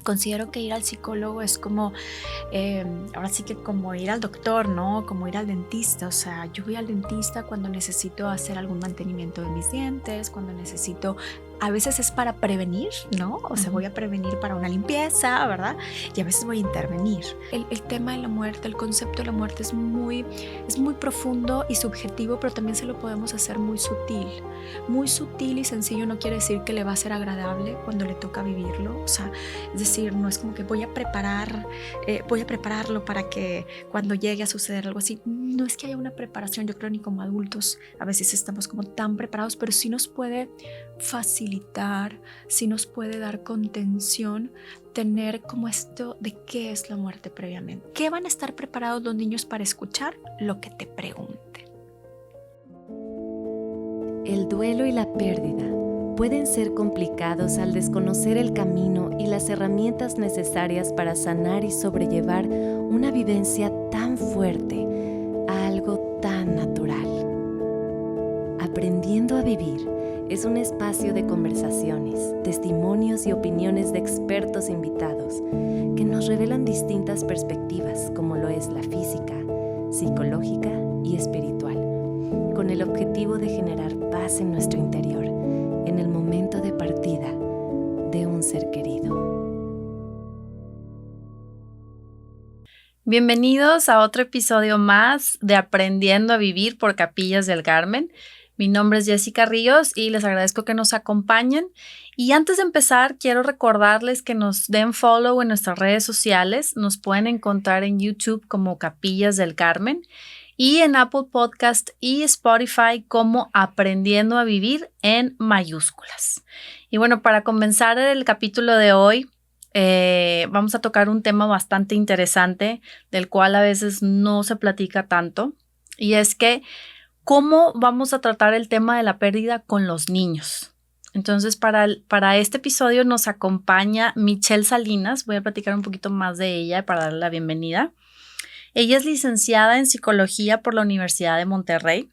Considero que ir al psicólogo es como, ahora sí que como ir al doctor, ¿no? Como ir al dentista. O sea, yo voy al dentista cuando necesito hacer algún mantenimiento de mis dientes, cuando necesito, a veces es para prevenir, ¿no? O sea, voy a prevenir para una limpieza, ¿verdad? Y a veces voy a intervenir. El tema de la muerte, el concepto de la muerte es muy profundo y subjetivo, pero también se lo podemos hacer muy sutil. Muy sutil y sencillo no quiere decir que le va a ser agradable cuando le toca vivirlo. O sea, es decir, no es como que voy a prepararlo para que cuando llegue a suceder algo así. No es que haya una preparación, yo creo, ni como adultos a veces estamos como tan preparados, pero sí nos puede facilitar, sí nos puede dar contención tener como esto de qué es la muerte previamente. ¿Qué van a estar preparados los niños para escuchar lo que te pregunten? El duelo y la pérdida pueden ser complicados al desconocer el camino y las herramientas necesarias para sanar y sobrellevar una vivencia tan fuerte a algo tan natural. Aprendiendo a Vivir es un espacio de conversaciones, testimonios y opiniones de expertos invitados que nos revelan distintas perspectivas, como lo es la física, psicológica y espiritual, con el objetivo de generar paz en nuestro interior en el momento de partida de un ser querido. Bienvenidos a otro episodio más de Aprendiendo a Vivir por Capillas del Carmen. Mi nombre es Jessica Ríos y les agradezco que nos acompañen. Y antes de empezar, quiero recordarles que nos den follow en nuestras redes sociales. Nos pueden encontrar en YouTube como Capillas del Carmen y en Apple Podcast y Spotify como Aprendiendo a Vivir en mayúsculas. Y bueno, para comenzar el capítulo de hoy, vamos a tocar un tema bastante interesante del cual a veces no se platica tanto, y es que ¿cómo vamos a tratar el tema de la pérdida con los niños? Entonces, para este episodio nos acompaña Michelle Salinas. Voy a platicar un poquito más de ella para darle la bienvenida. Ella es licenciada en Psicología por la Universidad de Monterrey.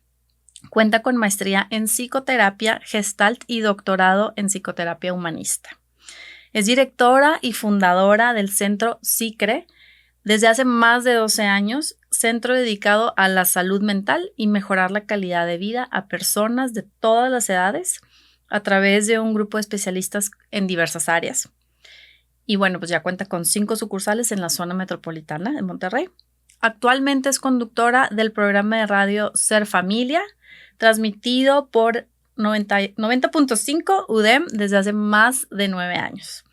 Cuenta con maestría en Psicoterapia Gestalt y doctorado en Psicoterapia Humanista. Es directora y fundadora del Centro SICRE desde hace más de 12 años, centro dedicado a la salud mental y mejorar la calidad de vida a personas de todas las edades a través de un grupo de especialistas en diversas áreas. Y bueno, pues ya cuenta con 5 sucursales en la zona metropolitana de Monterrey. Actualmente es conductora del programa de radio Ser Familia, transmitido por 90.5 UDEM desde hace más de 9 años.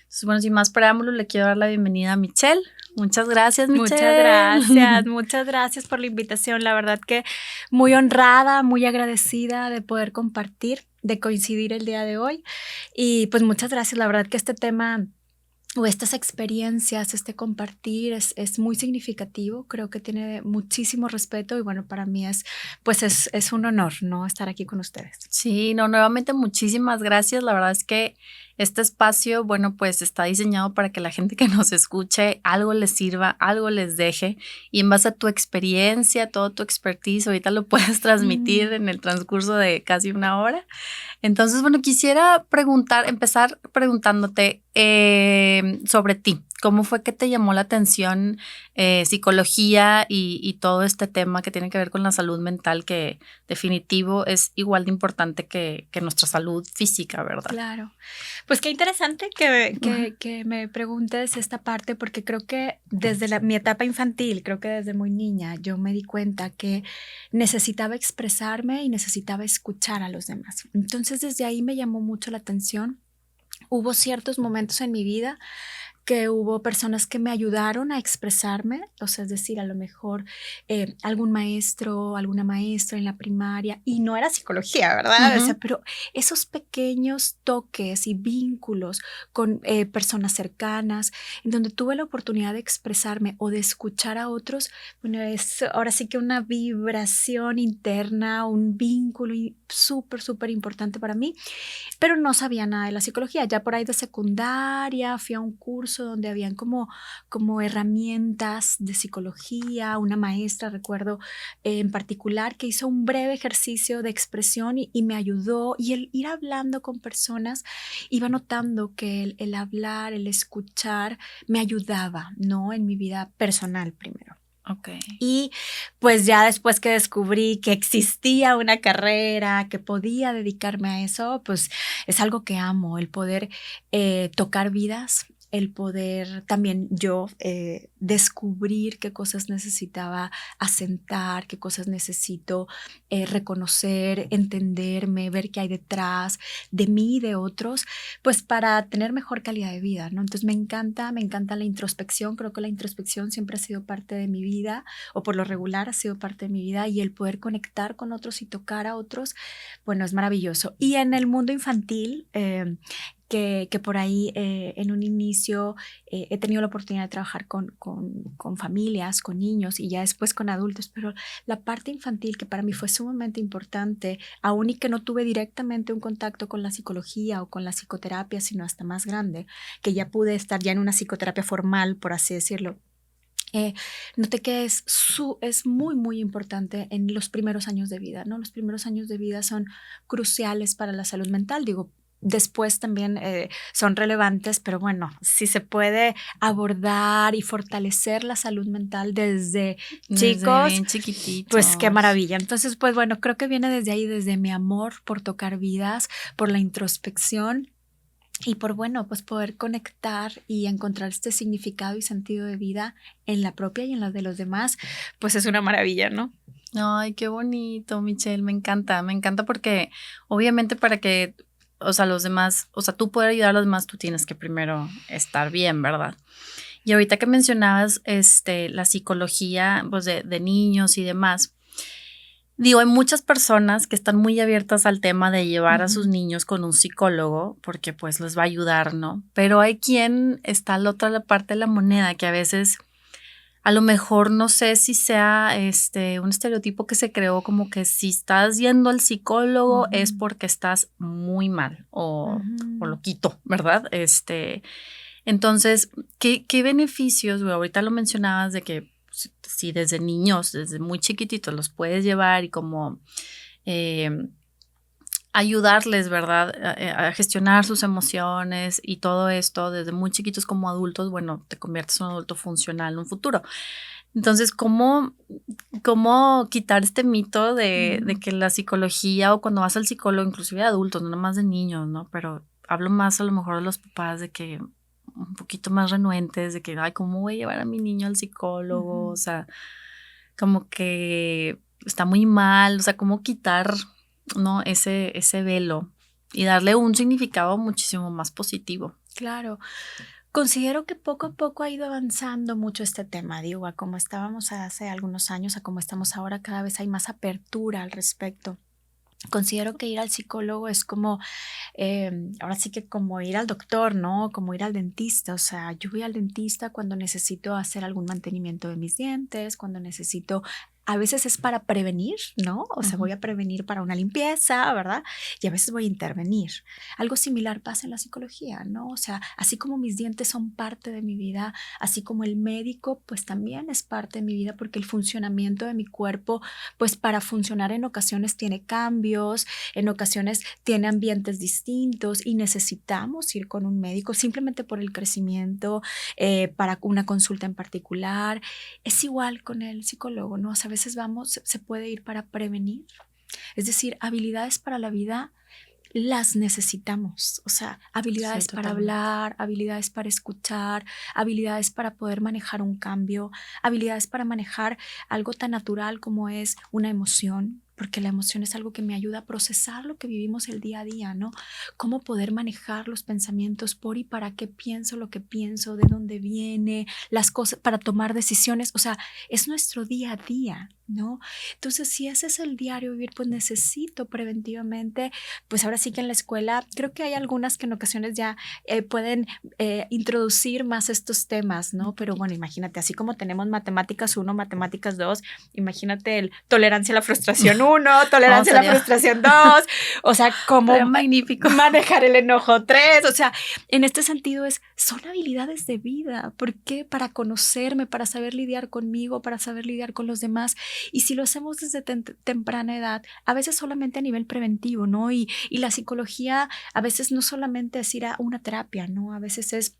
Entonces, bueno, sin más preámbulos, le quiero dar la bienvenida a Michelle. Muchas gracias, Michelle. Muchas gracias por la invitación. La verdad que muy honrada, muy agradecida de poder compartir, de coincidir el día de hoy. Y pues muchas gracias. La verdad que este tema o estas experiencias, este compartir es muy significativo. Creo que tiene muchísimo respeto y bueno, para mí es un honor, ¿no? Estar aquí con ustedes. Sí, no, nuevamente muchísimas gracias. La verdad es que este espacio, bueno, pues está diseñado para que la gente que nos escuche algo les sirva, algo les deje, y en base a tu experiencia, todo tu expertise, ahorita lo puedes transmitir en el transcurso de casi una hora. Entonces, bueno, quisiera empezar preguntándote sobre ti. ¿Cómo fue que te llamó la atención psicología y todo este tema que tiene que ver con la salud mental, que definitivo es igual de importante que nuestra salud física, ¿verdad? Claro. Pues qué interesante que me preguntes esta parte, porque creo que desde mi etapa infantil, creo que desde muy niña, yo me di cuenta que necesitaba expresarme y necesitaba escuchar a los demás. Entonces, desde ahí me llamó mucho la atención. Hubo ciertos momentos en mi vida que hubo personas que me ayudaron a expresarme, o sea, es decir, a lo mejor algún maestro, alguna maestra en la primaria, y no era psicología, ¿verdad? O sea, pero esos pequeños toques y vínculos con personas cercanas, en donde tuve la oportunidad de expresarme o de escuchar a otros, bueno, es ahora sí que una vibración interna, un vínculo súper, súper importante para mí, pero no sabía nada de la psicología. Ya por ahí de secundaria fui a un curso curso donde habían como herramientas de psicología, una maestra, recuerdo en particular, que hizo un breve ejercicio de expresión y me ayudó, y el ir hablando con personas, iba notando que el hablar, el escuchar, me ayudaba, ¿no? En mi vida personal primero. Okay. Y pues ya después que descubrí que existía una carrera, que podía dedicarme a eso, pues es algo que amo, el poder tocar vidas, el poder también yo descubrir qué cosas necesitaba asentar, qué cosas necesito reconocer, entenderme, ver qué hay detrás de mí y de otros, pues para tener mejor calidad de vida, ¿no? Entonces me encanta la introspección, creo que la introspección siempre ha sido parte de mi vida, o por lo regular ha sido parte de mi vida, y el poder conectar con otros y tocar a otros, bueno, es maravilloso. Y en el mundo infantil, que por ahí en un inicio he tenido la oportunidad de trabajar con familias, con niños y ya después con adultos, pero la parte infantil que para mí fue sumamente importante, aún y que no tuve directamente un contacto con la psicología o con la psicoterapia, sino hasta más grande, que ya pude estar ya en una psicoterapia formal, por así decirlo. Noté que es muy, muy importante en los primeros años de vida, ¿no? Los primeros años de vida son cruciales para la salud mental, digo. Después también son relevantes, pero bueno, si se puede abordar y fortalecer la salud mental desde chicos, bien chiquititos, pues qué maravilla. Entonces, pues bueno, creo que viene desde ahí, desde mi amor por tocar vidas, por la introspección y por, bueno, pues poder conectar y encontrar este significado y sentido de vida en la propia y en la de los demás, pues es una maravilla, ¿no? Ay, qué bonito, Michelle, me encanta porque obviamente para que, o sea, los demás, o sea, tú poder ayudar a los demás, tú tienes que primero estar bien, ¿verdad? Y ahorita que mencionabas la psicología, pues de niños y demás, digo, hay muchas personas que están muy abiertas al tema de llevar a sus niños con un psicólogo porque pues les va a ayudar, ¿no? Pero hay quien está a la otra parte de la moneda que a veces a lo mejor no sé si sea un estereotipo que se creó como que si estás yendo al psicólogo es porque estás muy mal o loquito, ¿verdad? Entonces, ¿qué beneficios, güey? Ahorita lo mencionabas de que si desde niños, desde muy chiquititos los puedes llevar y como ayudarles, ¿verdad? A gestionar sus emociones y todo esto desde muy chiquitos como adultos, bueno, te conviertes en un adulto funcional en un futuro. Entonces, ¿cómo quitar este mito de que la psicología o cuando vas al psicólogo, inclusive de adultos, no nada más de niños, ¿no? Pero hablo más a lo mejor de los papás de que un poquito más renuentes, de que, ay, ¿cómo voy a llevar a mi niño al psicólogo? O sea, como que está muy mal, o sea, ¿cómo quitar, ¿no? ese velo y darle un significado muchísimo más positivo? Claro. Considero que poco a poco ha ido avanzando mucho este tema, digo, a como estábamos hace algunos años, a como estamos ahora, cada vez hay más apertura al respecto. Considero que ir al psicólogo es como, ahora sí que como ir al doctor, ¿no? Como ir al dentista, o sea, yo voy al dentista cuando necesito hacer algún mantenimiento de mis dientes, cuando necesito... A veces es para prevenir, ¿no? O sea, voy a prevenir para una limpieza, ¿verdad? Y a veces voy a intervenir. Algo similar pasa en la psicología, ¿no? O sea, así como mis dientes son parte de mi vida, así como el médico, pues también es parte de mi vida porque el funcionamiento de mi cuerpo, pues para funcionar en ocasiones tiene cambios, en ocasiones tiene ambientes distintos y necesitamos ir con un médico simplemente por el crecimiento, para una consulta en particular. Es igual con el psicólogo, ¿no? O sea, a veces se puede ir para prevenir. Es decir, habilidades para la vida las necesitamos, o sea, habilidades para hablar, habilidades para escuchar, habilidades para poder manejar un cambio, habilidades para manejar algo tan natural como es una emoción, porque la emoción es algo que me ayuda a procesar lo que vivimos el día a día, ¿no? Cómo poder manejar los pensamientos, por y para qué pienso lo que pienso, de dónde viene, las cosas, para tomar decisiones, o sea, es nuestro día a día, ¿no? Entonces, si ese es el diario vivir, pues necesito preventivamente, pues ahora sí que en la escuela, creo que hay algunas que en ocasiones ya pueden introducir más estos temas, ¿no? Pero bueno, imagínate, así como tenemos matemáticas 1, matemáticas 2, imagínate el tolerancia a la frustración 1, tolerancia a la frustración 2, o sea, cómo magnífico manejar el enojo 3, o sea, en este sentido son habilidades de vida. ¿Por qué? Para conocerme, para saber lidiar conmigo, para saber lidiar con los demás. Y si lo hacemos desde temprana edad, a veces solamente a nivel preventivo, ¿no? Y la psicología a veces no solamente es ir a una terapia, ¿no? A veces es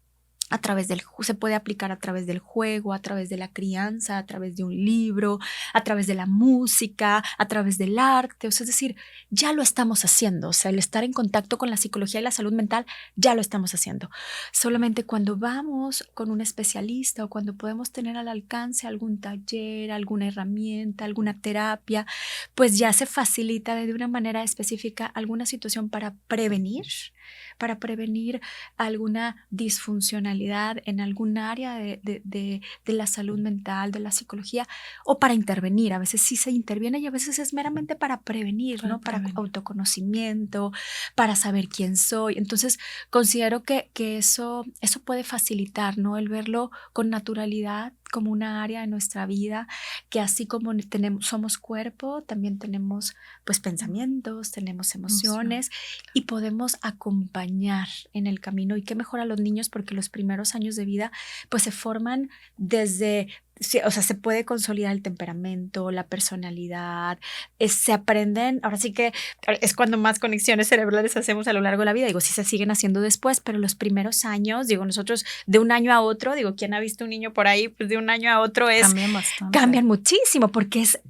se puede aplicar a través del juego, a través de la crianza, a través de un libro, a través de la música, a través del arte. O sea, es decir, ya lo estamos haciendo. O sea, el estar en contacto con la psicología y la salud mental, ya lo estamos haciendo. Solamente cuando vamos con un especialista o cuando podemos tener al alcance algún taller, alguna herramienta, alguna terapia, pues ya se facilita de una manera específica alguna situación para prevenir alguna disfuncionalidad en algún área de la salud mental, de la psicología, o para intervenir. A veces sí se interviene y a veces es meramente para prevenir, ¿no? Para autoconocimiento, para saber quién soy. Entonces, considero que eso puede facilitar, ¿no? El verlo con naturalidad como una área de nuestra vida, que así como somos cuerpo, también tenemos pues pensamientos, tenemos emociones y podemos acompañar en el camino. Y qué mejor a los niños, porque los primeros años de vida pues se forman desde, o sea, se puede consolidar el temperamento, la personalidad, se aprenden, ahora sí que es cuando más conexiones cerebrales hacemos a lo largo de la vida. Digo, sí se siguen haciendo después, pero los primeros años, digo, nosotros de un año a otro, digo, ¿quién ha visto un niño por ahí? Pues de un año a otro cambian muchísimo, porque es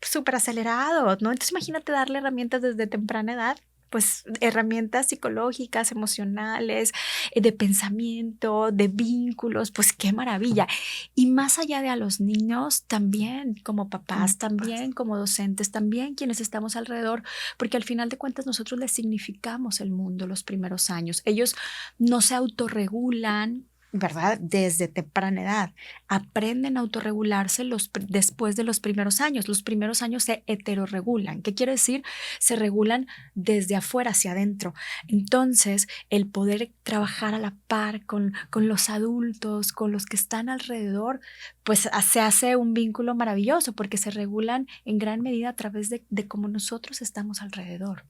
súper acelerado, ¿no? Entonces imagínate darle herramientas desde temprana edad, pues herramientas psicológicas, emocionales, de pensamiento, de vínculos, pues qué maravilla. Y más allá de a los niños, también como papás, también como docentes, también quienes estamos alrededor, porque al final de cuentas nosotros les significamos el mundo los primeros años. Ellos no se autorregulan, ¿verdad? Desde temprana edad. Aprenden a autorregularse después de los primeros años. Los primeros años se heterorregulan. ¿Qué quiere decir? Se regulan desde afuera hacia adentro. Entonces, el poder trabajar a la par con los adultos, con los que están alrededor, pues se hace un vínculo maravilloso porque se regulan en gran medida a través de cómo nosotros estamos alrededor.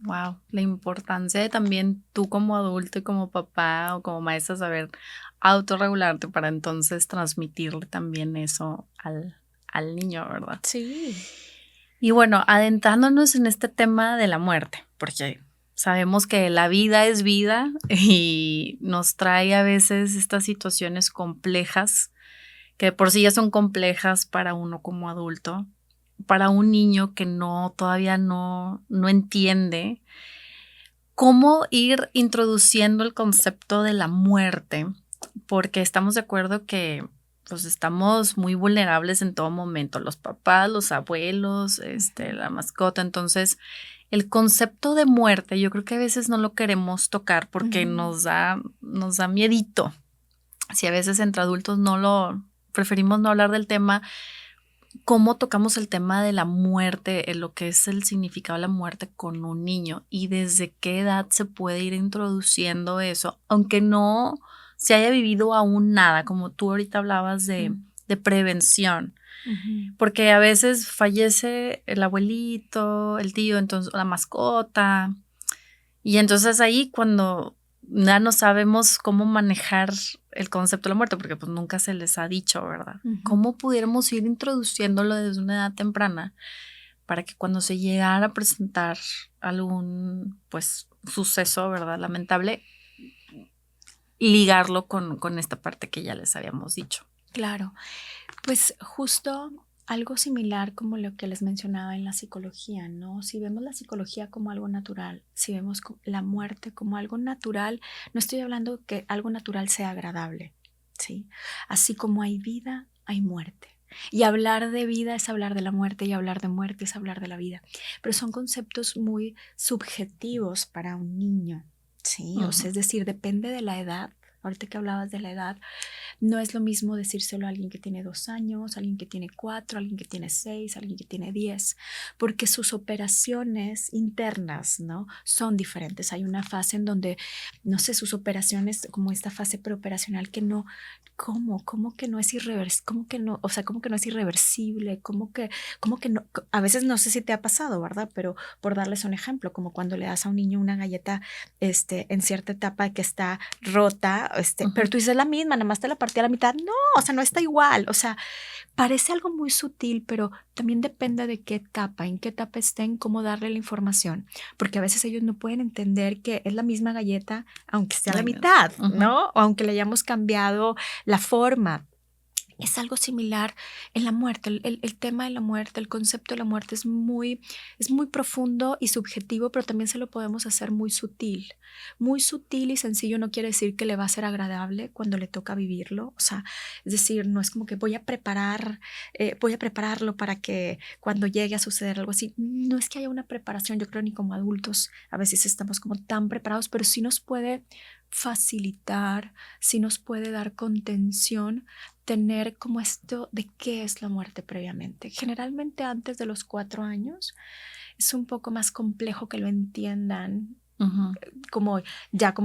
Wow, la importancia de también tú como adulto y como papá o como maestra saber autorregularte para entonces transmitirle también eso al niño, ¿verdad? Sí. Y bueno, adentrándonos en este tema de la muerte, porque sabemos que la vida es vida y nos trae a veces estas situaciones complejas, que por sí ya son complejas para uno como adulto, para un niño que todavía no entiende cómo ir introduciendo el concepto de la muerte, porque estamos de acuerdo que pues estamos muy vulnerables en todo momento, los papás, los abuelos, la mascota. Entonces, el concepto de muerte, yo creo que a veces no lo queremos tocar porque nos da miedito. Si a veces entre adultos preferimos no hablar del tema. ¿Cómo tocamos el tema de la muerte, lo que es el significado de la muerte con un niño y desde qué edad se puede ir introduciendo eso, aunque no se haya vivido aún nada, como tú ahorita hablabas de prevención? Porque a veces fallece el abuelito, el tío, entonces la mascota, y entonces ahí cuando ya no sabemos cómo manejar el concepto de la muerte, porque pues nunca se les ha dicho, ¿verdad? ¿Cómo pudiéramos ir introduciéndolo desde una edad temprana para que cuando se llegara a presentar algún pues suceso, ¿verdad? Lamentable, ligarlo con esta parte que ya les habíamos dicho? Claro, pues justo algo similar como lo que les mencionaba en la psicología, ¿no? Si vemos la psicología como algo natural, si vemos la muerte como algo natural, no estoy hablando que algo natural sea agradable, ¿sí? Así como hay vida, hay muerte. Y hablar de vida es hablar de la muerte y hablar de muerte es hablar de la vida. Pero son conceptos muy subjetivos para un niño, ¿sí? O sea, es decir, depende de la edad ahorita que hablabas de la edad, no es lo mismo decírselo a alguien que tiene 2 años, a alguien que tiene 4, a alguien que tiene 6, a alguien que tiene 10, porque sus operaciones internas, ¿no? Son diferentes. Hay una fase en donde, no sé, sus operaciones, como esta fase preoperacional que no, ¿cómo que no es irreversible? ¿Cómo que no? O sea, ¿cómo que no es irreversible? ¿Cómo que no? A veces no sé si te ha pasado, ¿verdad? Pero por darles un ejemplo, como cuando le das a un niño una galleta, en cierta etapa que está rota, pero tú dices la misma, nada más te la partí a la mitad. No, o sea, no está igual. O sea, parece algo muy sutil, pero también depende de qué etapa, en qué etapa estén, cómo darle la información, porque a veces ellos no pueden entender que es la misma galleta, aunque esté a la mitad, ¿no? O aunque le hayamos cambiado la forma. Es algo similar en la muerte. El tema de la muerte, el concepto de la muerte es muy profundo y subjetivo, pero también se lo podemos hacer muy sutil. Muy sutil y sencillo no quiere decir que le va a ser agradable cuando le toca vivirlo. O sea, es decir, no es como que voy a prepararlo para que cuando llegue a suceder algo así. No es que haya una preparación, yo creo, ni como adultos a veces estamos como tan preparados, pero sí nos puede facilitar, sí nos puede dar contención tener como esto de qué es la muerte previamente. Generalmente antes de los 4 años es un poco más complejo que lo entiendan como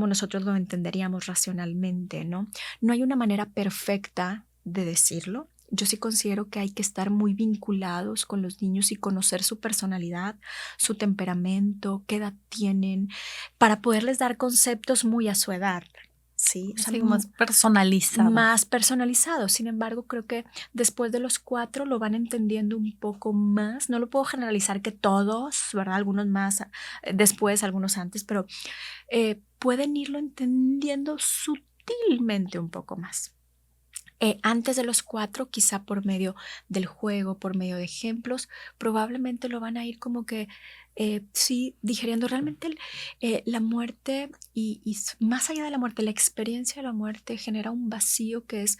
nosotros lo entenderíamos racionalmente, ¿no? No hay una manera perfecta de decirlo. Yo sí considero que hay que estar muy vinculados con los niños y conocer su personalidad, su temperamento, qué edad tienen, para poderles dar conceptos muy a su edad. Sí, o sea, sí, más personalizado. Más personalizado. Sin embargo, creo que después de los 4 lo van entendiendo un poco más. No lo puedo generalizar que todos, ¿verdad? Algunos más después, algunos antes, pero pueden irlo entendiendo sutilmente un poco más. Antes de los 4, quizá por medio del juego, por medio de ejemplos, probablemente lo van a ir como que sí, digeriendo realmente la muerte y más allá de la muerte, la experiencia de la muerte genera un vacío que es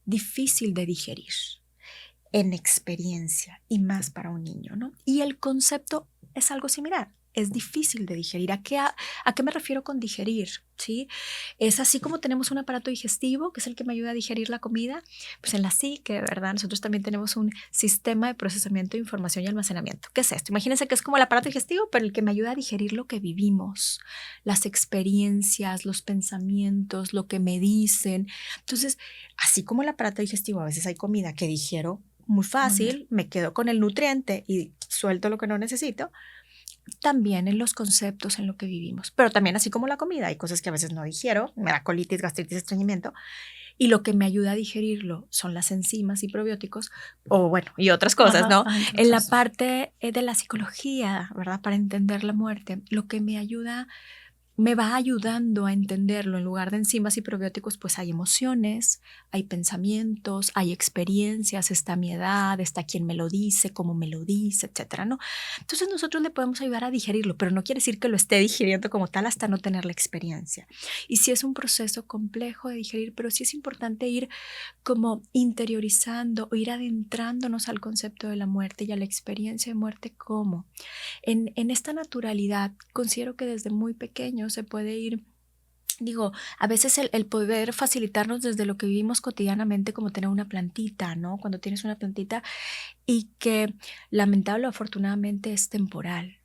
difícil de digerir en experiencia y más para un niño, ¿no? Y el concepto es algo similar. Es difícil de digerir. ¿A qué me refiero con digerir? ¿Sí? Es así como tenemos un aparato digestivo, que es el que me ayuda a digerir la comida, pues en la psique, ¿verdad? Nosotros también tenemos un sistema de procesamiento de información y almacenamiento. ¿Qué es esto? Imagínense que es como el aparato digestivo, pero el que me ayuda a digerir lo que vivimos, las experiencias, los pensamientos, lo que me dicen. Entonces, así como el aparato digestivo, a veces hay comida que digiero muy fácil, me quedo con el nutriente y suelto lo que no necesito. También en los conceptos en lo que vivimos, pero también así como la comida, hay cosas que a veces no digiero, me da colitis, gastritis, estreñimiento, y lo que me ayuda a digerirlo son las enzimas y probióticos, o bueno, y otras cosas, ¿no? En la parte de la psicología, ¿verdad? Para entender la muerte, lo que me va ayudando a entenderlo. En lugar de enzimas y probióticos, pues hay emociones, hay pensamientos, hay experiencias, está mi edad, está quién me lo dice, cómo me lo dice, etcétera, ¿no? Entonces nosotros le podemos ayudar a digerirlo, pero no quiere decir que lo esté digiriendo como tal hasta no tener la experiencia. Y sí es un proceso complejo de digerir, pero sí es importante ir como interiorizando o ir adentrándonos al concepto de la muerte y a la experiencia de muerte como. En esta naturalidad, considero que desde muy pequeño se puede ir, a veces el poder facilitarnos desde lo que vivimos cotidianamente, como tener una plantita, ¿no? Cuando tienes una plantita y que lamentable o afortunadamente es temporal.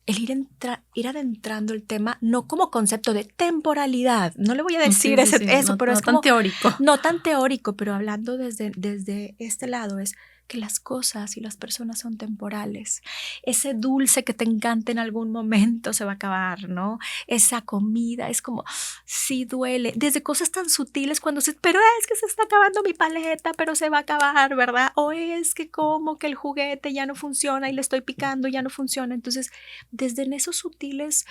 El ir adentrando el tema, no como concepto de temporalidad, no le voy a decir eso, no, pero no es como tan teórico. No tan teórico, pero hablando desde este lado es que las cosas y las personas son temporales. Ese dulce que te encanta en algún momento se va a acabar, ¿no? Esa comida es como, sí duele. Desde cosas tan sutiles pero es que se está acabando mi paleta, pero se va a acabar, ¿verdad? O es que como que el juguete ya no funciona y le estoy picando, ya no funciona. Entonces, desde en esos sutiles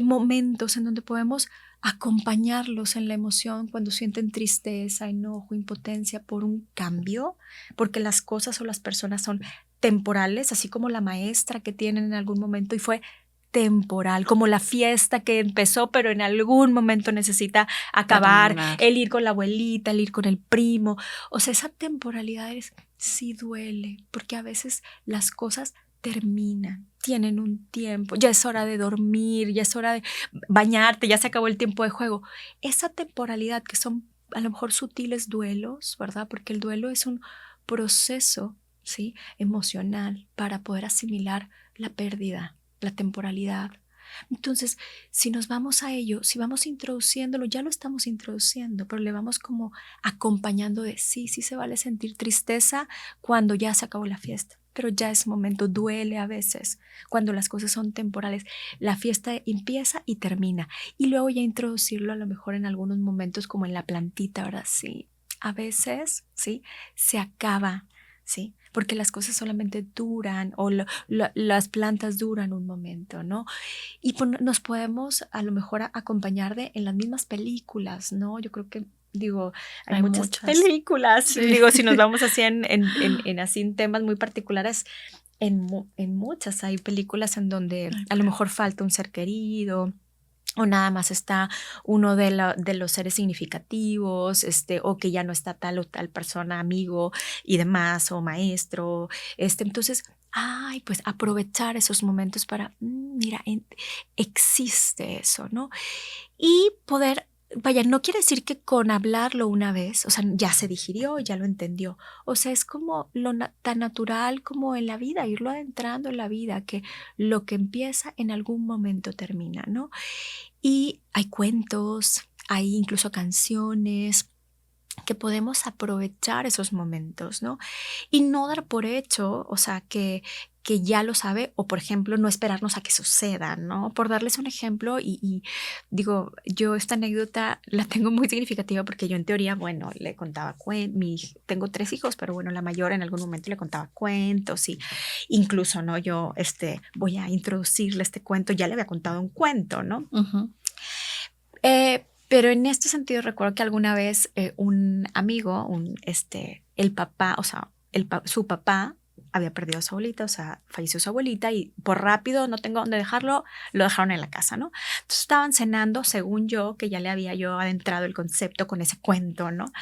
momentos en donde podemos acompañarlos en la emoción cuando sienten tristeza, enojo, impotencia por un cambio, porque las cosas o las personas son temporales, así como la maestra que tienen en algún momento y fue temporal, como la fiesta que empezó, pero en algún momento necesita acabar, el ir con la abuelita, el ir con el primo. O sea, esa temporalidad sí duele, porque a veces las cosas terminan, tienen un tiempo, ya es hora de dormir, ya es hora de bañarte, ya se acabó el tiempo de juego. Esa temporalidad que son a lo mejor sutiles duelos, ¿verdad? Porque el duelo es un proceso, ¿sí?, emocional para poder asimilar la pérdida, la temporalidad. Entonces, si nos vamos a ello, si vamos introduciéndolo, ya lo estamos introduciendo, pero le vamos como acompañando de sí se vale sentir tristeza cuando ya se acabó la fiesta, pero ya es momento, duele a veces cuando las cosas son temporales. La fiesta empieza y termina, y luego ya introducirlo a lo mejor en algunos momentos como en la plantita, ¿verdad? Sí, a veces, sí, se acaba, sí, porque las cosas solamente duran o las plantas duran un momento, ¿no? Y nos podemos a lo mejor acompañar en las mismas películas, ¿no? Yo creo que, digo, hay muchas películas, sí. Digo, si nos vamos así en así en temas muy particulares, en muchas hay películas en donde a lo mejor falta un ser querido, o nada más está uno de los seres significativos, o que ya no está tal o tal persona, amigo y demás, o maestro, entonces, pues aprovechar esos momentos para, mira, existe eso, ¿no? Y poder, vaya, no quiere decir que con hablarlo una vez, o sea, ya se digirió, ya lo entendió, o sea, es como tan natural como en la vida, irlo adentrando en la vida, que lo que empieza en algún momento termina, ¿no? Y hay cuentos, hay incluso canciones que podemos aprovechar esos momentos, ¿no? Y no dar por hecho, o sea, que ya lo sabe, o por ejemplo, no esperarnos a que suceda, ¿no? Por darles un ejemplo, y digo, yo esta anécdota la tengo muy significativa porque yo en teoría, bueno, le contaba cuentos, tengo 3 hijos, pero bueno, la mayor en algún momento le contaba cuentos, y incluso, ¿no? Yo voy a introducirle este cuento, ya le había contado un cuento, ¿no? Uh-huh. Pero en este sentido recuerdo que alguna vez un amigo, el papá, o sea, su papá había perdido a su abuelita, o sea, falleció su abuelita, y por rápido, no tengo dónde dejarlo, lo dejaron en la casa, ¿no? Entonces estaban cenando, según yo, que ya le había yo adentrado el concepto con ese cuento, ¿no?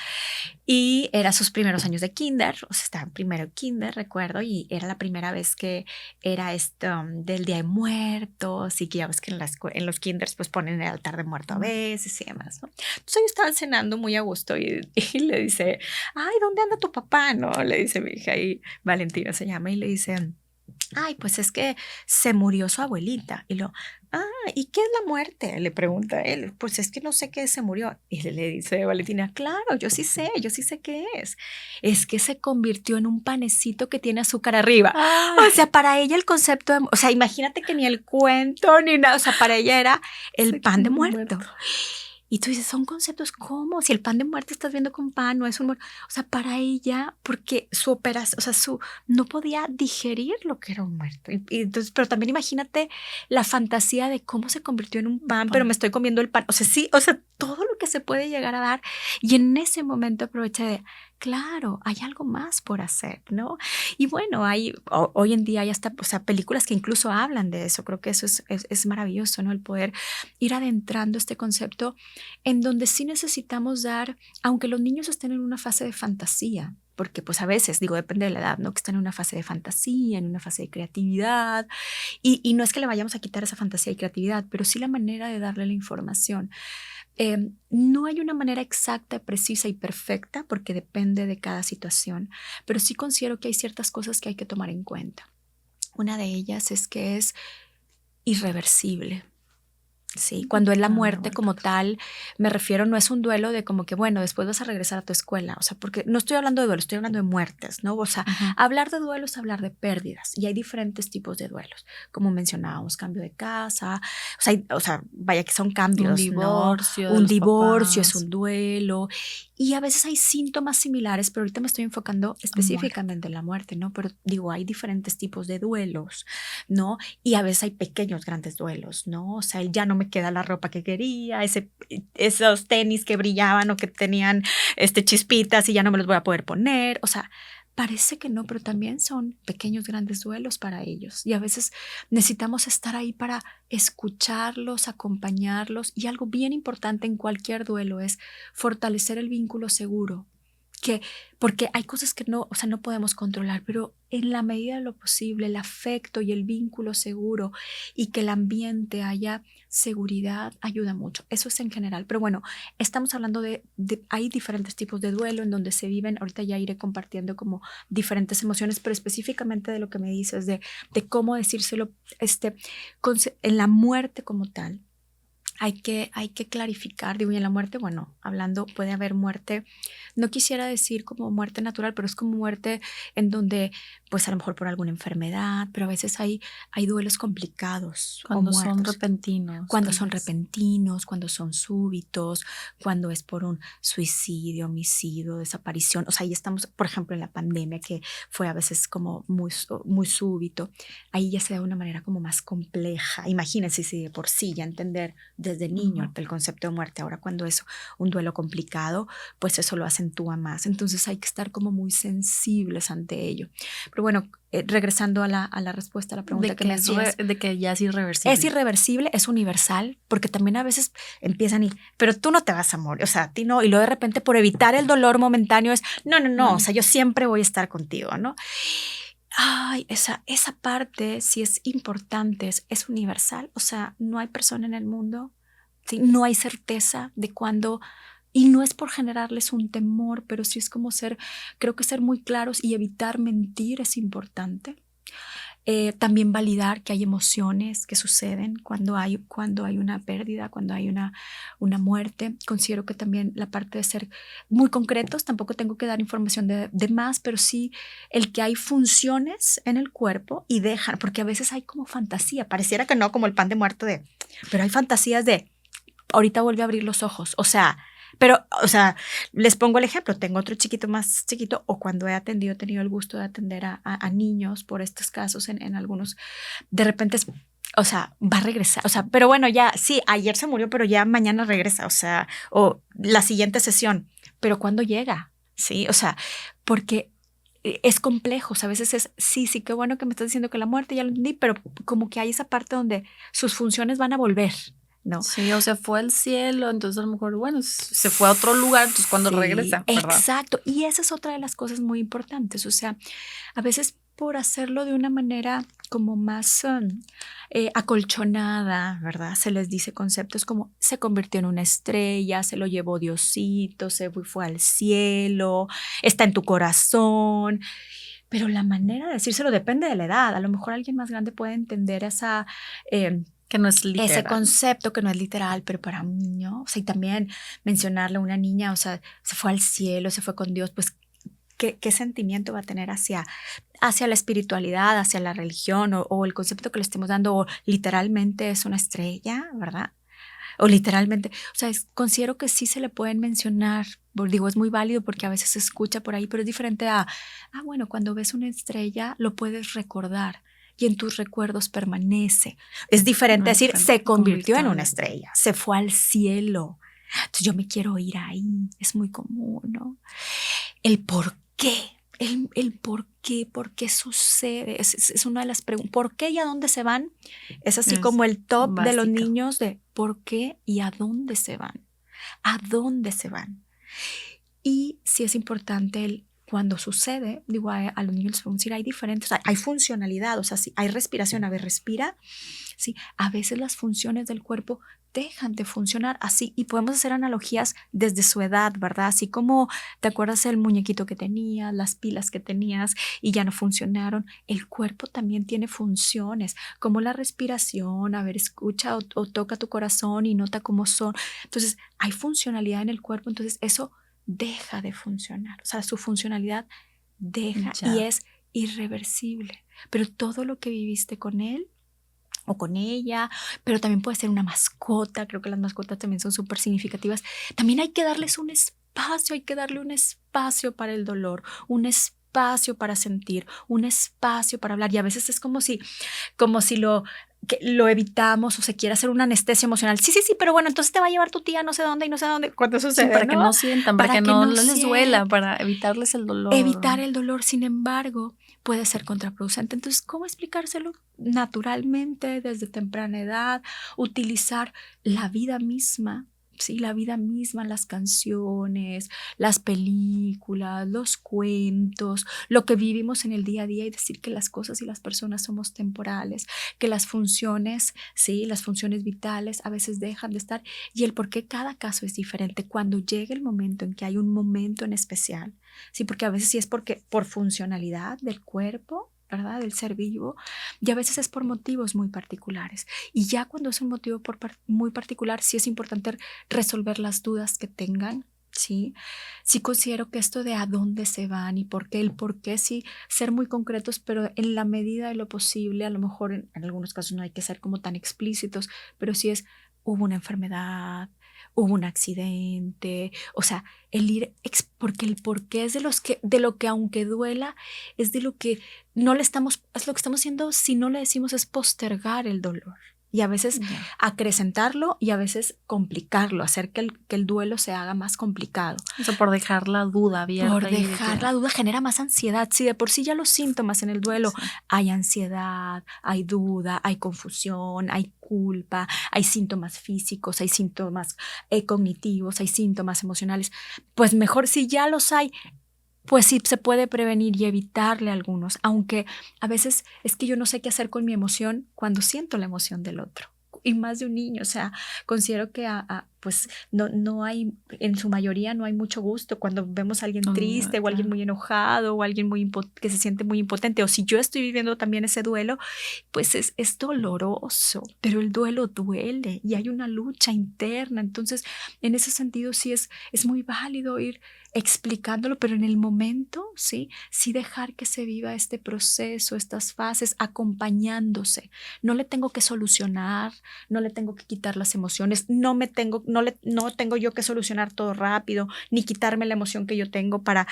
Y era sus primeros años de kinder, o sea, estaba en primero kinder, recuerdo, y era la primera vez que era esto del Día de Muertos, y que ya ves que en los kinders pues ponen el altar de muerto a veces y demás, ¿no? Entonces ellos estaban cenando muy a gusto, y le dice, ay, ¿dónde anda tu papá? No, le dice mi hija, y Valentina se llama, y le dice, ay, pues es que se murió su abuelita. Y ¿y qué es la muerte? Le pregunta él. Pues es que no sé qué se murió. Y le dice Valentina, claro, yo sí sé qué es. Es que se convirtió en un panecito que tiene azúcar arriba. Ay. O sea, para ella el concepto o sea, imagínate que ni el cuento ni nada, o sea, para ella era el pan de muerto. Y tú dices, son conceptos como si el pan de muerte estás viendo con pan, no es un muerto. O sea, para ella, porque su operación, o sea, no podía digerir lo que era un muerto. Y entonces, pero también imagínate la fantasía de cómo se convirtió en un pan, pero me estoy comiendo el pan. O sea, sí, o sea, todo lo que se puede llegar a dar. Y en ese momento aproveché de, claro, hay algo más por hacer, ¿no? Y bueno, hoy en día hay hasta, o sea, películas que incluso hablan de eso. Creo que eso es maravilloso, ¿no? El poder ir adentrando este concepto en donde sí necesitamos dar, aunque los niños estén en una fase de fantasía, porque pues a veces, digo, depende de la edad, ¿no? Que están en una fase de fantasía, en una fase de creatividad, y no es que le vayamos a quitar esa fantasía y creatividad, pero sí la manera de darle la información. No hay una manera exacta, precisa y perfecta porque depende de cada situación, pero sí considero que hay ciertas cosas que hay que tomar en cuenta. Una de ellas es que es irreversible. Sí, cuando es la muerte como tal, me refiero, no es un duelo de como que, bueno, después vas a regresar a tu escuela, o sea, porque no estoy hablando de duelo, estoy hablando de muertes, ¿no? O sea, hablar de duelo es hablar de pérdidas, y hay diferentes tipos de duelos, como mencionábamos, cambio de casa, o sea, vaya que son cambios, un divorcio, ¿no? Un divorcio es un duelo, y a veces hay síntomas similares, pero ahorita me estoy enfocando específicamente en la muerte, ¿no? Pero digo, hay diferentes tipos de duelos, ¿no? Y a veces hay pequeños, grandes duelos, ¿no? O sea, ya no me queda la ropa que quería, esos tenis que brillaban o que tenían chispitas y ya no me los voy a poder poner. O sea, parece que no, pero también son pequeños, grandes duelos para ellos. Y a veces necesitamos estar ahí para escucharlos, acompañarlos. Y algo bien importante en cualquier duelo es fortalecer el vínculo seguro porque hay cosas que no, o sea, no podemos controlar, pero en la medida de lo posible, el afecto y el vínculo seguro y que el ambiente haya seguridad ayuda mucho. Eso es en general. Pero bueno, estamos hablando hay diferentes tipos de duelo en donde se viven. Ahorita ya iré compartiendo diferentes emociones, pero específicamente de lo que me dices, de cómo decírselo, en la muerte como tal. Hay que clarificar, digo, y en la muerte, bueno, hablando, puede haber muerte, no quisiera decir como muerte natural, pero es como muerte en donde, pues a lo mejor por alguna enfermedad, pero a veces hay duelos complicados. Cuando son repentinos. Cuando son repentinos, cuando son súbitos, cuando es por un suicidio, homicidio, desaparición. O sea, ahí estamos, por ejemplo, en la pandemia, que fue a veces como muy, muy súbito. Ahí ya se da de una manera como más compleja. Imagínense si de por sí ya entender desde niño el concepto de muerte. Ahora cuando es un duelo complicado, pues eso lo acentúa más. Entonces hay que estar como muy sensibles ante ello. Pero bueno, regresando a la respuesta a la pregunta que me hacías. De que ya es irreversible. Es irreversible, es universal, porque también a veces empiezan pero tú no te vas a morir, o sea, a ti no. Y luego de repente por evitar el dolor momentáneo es, no, o sea, yo siempre voy a estar contigo, ¿no? Ay, esa parte sí es importante, es universal. O sea, no hay persona en el mundo, ¿sí? No hay certeza de cuándo, y no es por generarles un temor, pero sí es como creo que ser muy claros y evitar mentir es importante. También validar que hay emociones que suceden cuando hay una pérdida, cuando hay una muerte. Considero que también la parte de ser muy concretos, tampoco tengo que dar información de más, pero sí el que hay funciones en el cuerpo y dejan, porque a veces hay como fantasía, pareciera que no, como el pan de muerto pero hay fantasías de ahorita vuelve a abrir los ojos, o sea, les pongo el ejemplo, tengo otro chiquito más chiquito, o cuando he tenido el gusto de atender a niños por estos casos en algunos, de repente o sea, va a regresar, o sea, pero bueno, ya, sí, ayer se murió, pero ya mañana regresa, o sea, o la siguiente sesión, pero ¿cuándo llega? Sí, o sea, porque es complejo, o sea, a veces sí, qué bueno que me estás diciendo que la muerte, ya lo entendí, pero como que hay esa parte donde sus funciones van a volver, ¿no? Sí, o se fue al cielo, entonces a lo mejor, bueno, se fue a otro lugar, entonces cuando regresa, ¿verdad? Exacto, y esa es otra de las cosas muy importantes, o sea, a veces por hacerlo de una manera como más acolchonada, ¿verdad? Se les dice conceptos como se convirtió en una estrella, se lo llevó Diosito, se fue al cielo, está en tu corazón. Pero la manera de decírselo depende de la edad. A lo mejor alguien más grande puede entender que no es literal. Ese concepto que no es literal, pero para un niño, o sea, y también mencionarle a una niña, o sea, se fue al cielo, se fue con Dios, pues, ¿qué sentimiento va a tener hacia la espiritualidad, hacia la religión, o el concepto que le estemos dando, o literalmente es una estrella, ¿verdad? O literalmente, o sea, considero que sí se le pueden mencionar, digo, es muy válido porque a veces se escucha por ahí, pero es diferente bueno, cuando ves una estrella lo puedes recordar y en tus recuerdos permanece. Es diferente decir, se convirtió en una estrella, se fue al cielo. Entonces yo me quiero ir ahí, es muy común, ¿no? El por qué. El por qué sucede, es una de las preguntas. ¿Por qué y a dónde se van? Es así como el top básico de los niños de por qué y a dónde se van. ¿A dónde se van? Y sí es importante cuando sucede, digo, a los niños les podemos decir, hay diferentes, hay funcionalidad, o sea, sí, hay respiración, a ver, respira. Sí, a veces las funciones del cuerpo dejan de funcionar así y podemos hacer analogías desde su edad, ¿verdad? Así como te acuerdas el muñequito que tenías, las pilas que tenías y ya no funcionaron, el cuerpo también tiene funciones como la respiración, a ver, escucha o toca tu corazón y nota cómo son. Entonces hay funcionalidad en el cuerpo, entonces eso deja de funcionar, o sea, su funcionalidad deja y es irreversible, pero todo lo que viviste con él o con ella, pero también puede ser una mascota, creo que las mascotas también son súper significativas, también hay que darles un espacio, hay que darle un espacio para el dolor, un espacio para sentir, un espacio para hablar, y a veces es como si lo evitamos o se quiere hacer una anestesia emocional. Sí, pero bueno, entonces te va a llevar tu tía no sé dónde y no sé dónde. ¿Cuándo sucede? Sí, para que no sientan, para que no les duela, para evitarles el dolor. Evitar el dolor, sin embargo, puede ser contraproducente. Entonces, ¿cómo explicárselo? Naturalmente, desde temprana edad, utilizar la vida misma Sí, la vida misma, las canciones, las películas, los cuentos, lo que vivimos en el día a día y decir que las cosas y las personas somos temporales, que las funciones, sí, las funciones vitales a veces dejan de estar y el por qué cada caso es diferente. Cuando llegue el momento en que hay un momento en especial, sí, porque a veces sí es porque por funcionalidad del cuerpo, ¿verdad? Del ser vivo, y a veces es por motivos muy particulares. Y ya cuando es un motivo muy particular, sí es importante resolver las dudas que tengan, ¿sí? Sí considero que esto de a dónde se van y por qué, el por qué, sí, ser muy concretos, pero en la medida de lo posible, a lo mejor en algunos casos no hay que ser como tan explícitos, pero sí es, hubo una enfermedad, hubo un accidente, o sea, el ir, porque el por qué es de lo que aunque duela, es de lo que no le estamos, es lo que estamos haciendo, si no le decimos es postergar el dolor. Y a veces acrecentarlo y a veces complicarlo, hacer que el duelo se haga más complicado. Eso por dejar la duda abierta. Por dejar la duda genera más ansiedad. Si de por sí ya los síntomas en el duelo, hay ansiedad, hay duda, hay confusión, hay culpa, hay síntomas físicos, hay síntomas cognitivos, hay síntomas emocionales, pues mejor si ya los hay, pues sí se puede prevenir y evitarle algunos, aunque a veces es que yo no sé qué hacer con mi emoción cuando siento la emoción del otro. Y más de un niño, o sea, considero que pues no hay, en su mayoría no hay mucho gusto cuando vemos a alguien triste o alguien muy enojado o alguien que se siente muy impotente. O si yo estoy viviendo también ese duelo, pues es doloroso, pero el duelo duele y hay una lucha interna. Entonces, en ese sentido sí es muy válido ir explicándolo, pero en el momento, sí dejar que se viva este proceso, estas fases, acompañándose. No le tengo que solucionar, no le tengo que quitar las emociones, no tengo yo que solucionar todo rápido, ni quitarme la emoción que yo tengo para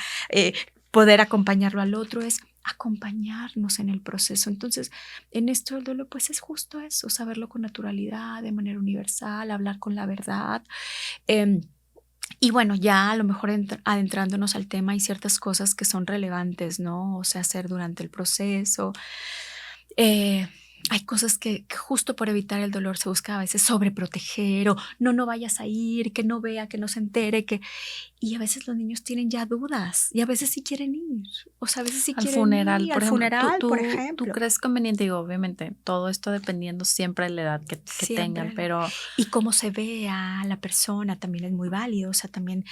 poder acompañarlo al otro, es acompañarnos en el proceso. Entonces, en esto del duelo, pues es justo eso, saberlo con naturalidad, de manera universal, hablar con la verdad. Y bueno, ya a lo mejor adentrándonos al tema, hay ciertas cosas que son relevantes, ¿no? O sea, hacer durante el proceso. Hay cosas que justo por evitar el dolor se busca a veces sobreproteger o no vayas a ir, que no vea, que no se entere, y a veces los niños tienen ya dudas y a veces sí quieren ir, o sea, a veces sí quieren ir al funeral, por ejemplo. ¿Tú crees conveniente? Digo, obviamente, todo esto dependiendo siempre de la edad que tengan, pero... Y cómo se vea la persona también es muy válido, o sea, también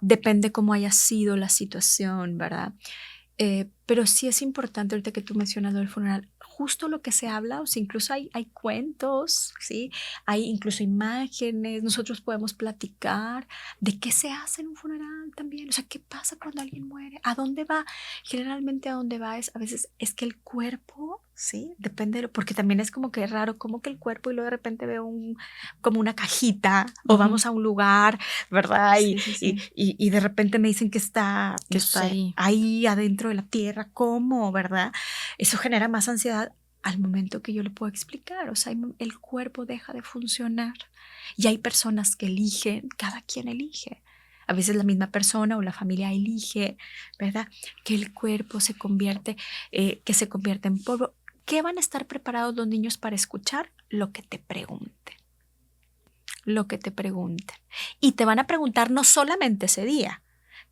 depende cómo haya sido la situación, ¿verdad? Pero sí es importante, ahorita que tú mencionas del funeral, justo lo que se habla, o sea, incluso hay cuentos, ¿sí? Hay incluso imágenes, nosotros podemos platicar de qué se hace en un funeral también, o sea, qué pasa cuando alguien muere, a dónde va, generalmente a dónde va a veces es que el cuerpo, ¿sí? Depende, porque también es como que raro, como que el cuerpo y luego de repente veo como una cajita, o vamos a un lugar, ¿verdad? Y de repente me dicen que está, ahí adentro de la tierra, ¿cómo, verdad? Eso genera más ansiedad al momento que yo le puedo explicar, o sea, el cuerpo deja de funcionar y hay personas que eligen, cada quien elige. A veces la misma persona o la familia elige, ¿verdad? Que el cuerpo se convierte en polvo. ¿Qué van a estar preparados los niños para escuchar? Lo que te pregunten. Lo que te pregunten. Y te van a preguntar no solamente ese día.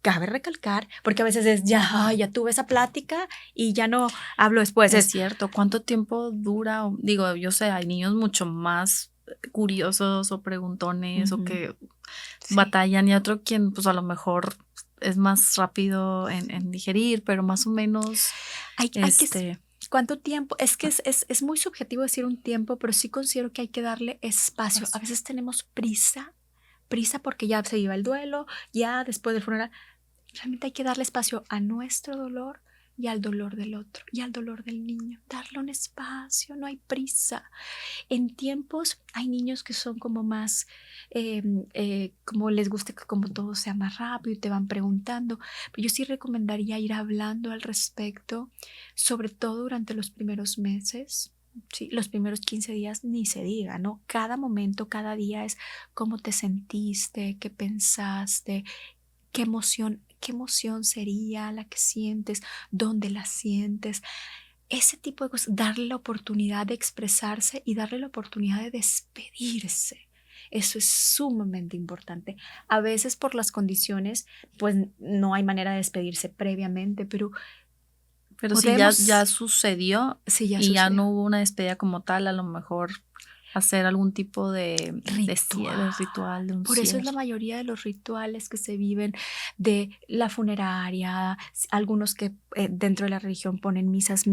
Cabe recalcar, porque a veces es ya tuve esa plática y ya no hablo después. Es cierto. ¿Cuánto tiempo dura? Digo, yo sé, hay niños mucho más curiosos o preguntones o que batallan y otro quien pues a lo mejor es más rápido en digerir, pero más o menos ¿cuánto tiempo? Es que es muy subjetivo decir un tiempo, pero sí considero que hay que darle espacio. A veces tenemos prisa porque ya se iba el duelo, ya después del funeral. Realmente hay que darle espacio a nuestro dolor y al dolor del otro y al dolor del niño. Darle un espacio, no hay prisa. En tiempos hay niños que son como más, como les gusta que como todo sea más rápido y te van preguntando, pero yo sí recomendaría ir hablando al respecto, sobre todo durante los primeros meses. Sí, los primeros 15 días ni se diga, ¿no? Cada momento, cada día es cómo te sentiste, qué pensaste, qué emoción sería la que sientes, dónde la sientes. Ese tipo de cosas, darle la oportunidad de expresarse y darle la oportunidad de despedirse. Eso es sumamente importante. A veces por las condiciones, pues no hay manera de despedirse previamente, pero si ya, podemos, ya sucedió sí, ya y ya sucedió. no hubo una despedida como tal, a lo mejor hacer algún tipo de ritual, de un Por eso es cierre. la mayoría de los rituales que se viven de la funeraria, algunos que dentro de la religión ponen misas,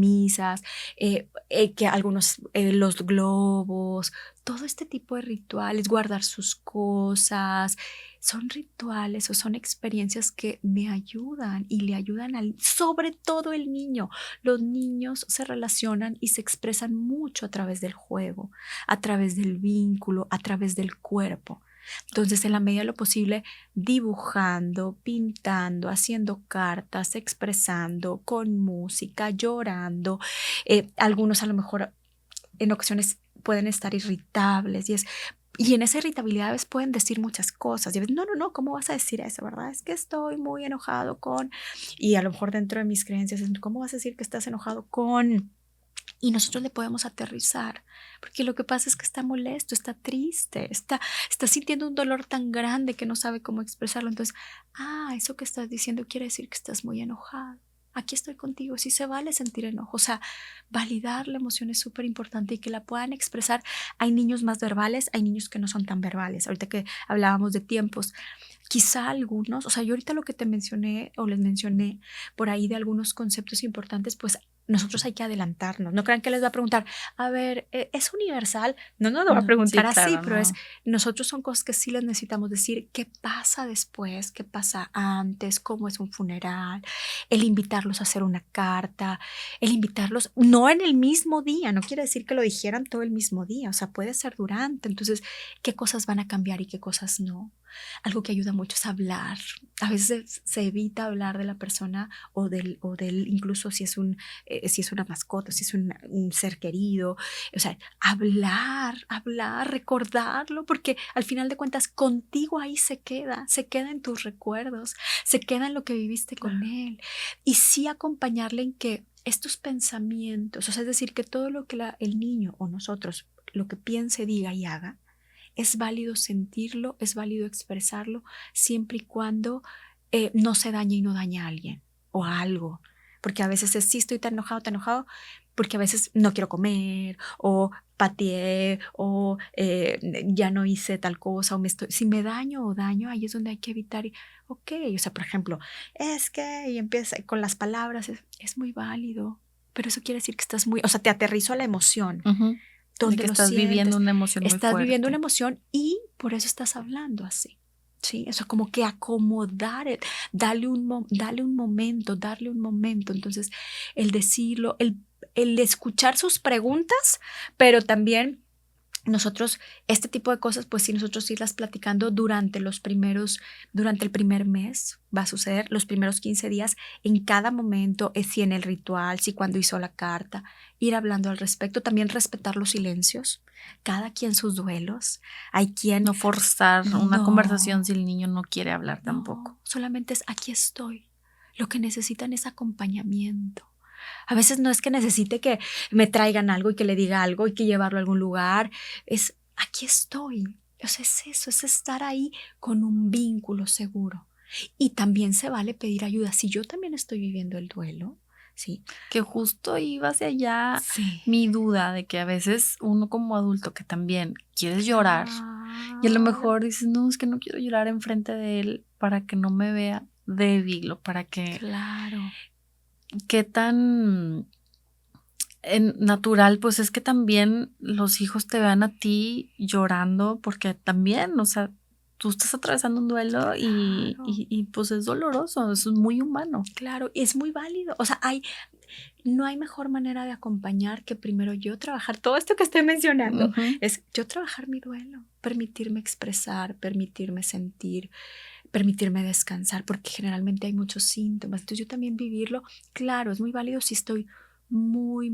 que algunos los globos, todo este tipo de rituales, guardar sus cosas, son rituales o son experiencias que me ayudan y le ayudan sobre todo el niño. Los niños se relacionan y se expresan mucho a través del juego, a través del vínculo, a través del cuerpo. Entonces, en la medida de lo posible, dibujando, pintando, haciendo cartas, expresando, con música, llorando. Algunos a lo mejor en ocasiones pueden estar irritables y en esa irritabilidad a veces pueden decir muchas cosas. Y a veces, no, ¿cómo vas a decir eso, verdad? Es que estoy muy enojado con... Y a lo mejor dentro de mis creencias, ¿cómo vas a decir que estás enojado con...? Y nosotros le podemos aterrizar, porque lo que pasa es que está molesto, está triste, está sintiendo un dolor tan grande que no sabe cómo expresarlo. Entonces, eso que estás diciendo quiere decir que estás muy enojado. Aquí estoy contigo, sí se vale sentir enojo. O sea, validar la emoción es súper importante y que la puedan expresar. Hay niños más verbales, hay niños que no son tan verbales. Ahorita que hablábamos de tiempos, quizá algunos, o sea, yo ahorita lo que te mencioné o les mencioné por ahí de algunos conceptos importantes, pues nosotros hay que adelantarnos. No crean que les va a preguntar, a ver, ¿es universal? No nos lo va a preguntar sí, así, claro, pero no. nosotros son cosas que sí les necesitamos decir. ¿Qué pasa después? ¿Qué pasa antes? ¿Cómo es un funeral? El invitarlos a hacer una carta, el invitarlos, no en el mismo día, no quiere decir que lo dijeran todo el mismo día, o sea, puede ser durante. Entonces, ¿qué cosas van a cambiar y qué cosas no? Algo que ayuda mucho es hablar. A veces se evita hablar de la persona o del incluso si es una mascota, si es un ser querido. O sea, hablar, recordarlo, porque al final de cuentas contigo ahí se queda en tus recuerdos, se queda en lo que viviste con él. Y sí acompañarle en que estos pensamientos, o sea, es decir, que todo lo que el niño o nosotros, lo que piense, diga y haga, es válido sentirlo, es válido expresarlo, siempre y cuando no se dañe y no dañe a alguien o a algo. Porque a veces sí estoy tan enojado, porque a veces no quiero comer o pateé o ya no hice tal cosa si me daño o daño, ahí es donde hay que evitar. Ok, o sea, por ejemplo, es que y empieza con las palabras, es muy válido, pero eso quiere decir que estás muy, o sea, te aterrizo a la emoción. Uh-huh. Donde de que lo estás sientes, viviendo una emoción muy fuerte. estás viviendo una emoción y por eso estás hablando así. Sí, eso como que acomodar, darle un momento. Entonces, el decirlo, el escuchar sus preguntas, pero también nosotros, este tipo de cosas, pues sí, nosotros irlas platicando durante el primer mes, va a suceder los primeros 15 días, en cada momento, si en el ritual, si cuando hizo la carta, ir hablando al respecto, también respetar los silencios, cada quien sus duelos, hay quien... No forzar una conversación si el niño no quiere hablar tampoco. Solamente es aquí estoy, lo que necesitan es acompañamiento. A veces no es que necesite que me traigan algo y que le diga algo y que llevarlo a algún lugar. Es aquí estoy. O sea, es eso, es estar ahí con un vínculo seguro. Y también se vale pedir ayuda. Si yo también estoy viviendo el duelo, sí. Que justo iba hacia allá Sí. mi duda de que a veces uno como adulto que también quieres llorar y a lo mejor dices, no, es que no quiero llorar enfrente de él para que no me vea débil o para que... Claro. Qué tan natural, pues es que también los hijos te vean a ti llorando porque también, o sea, tú estás atravesando un duelo Claro. y pues es doloroso, es muy humano. Claro, es muy válido. O sea, no hay mejor manera de acompañar que primero yo trabajar todo esto que estoy mencionando. Uh-huh. Es yo trabajar mi duelo, permitirme expresar, permitirme sentir, permitirme descansar, porque generalmente hay muchos síntomas. Entonces yo también vivirlo, claro, es muy válido si estoy muy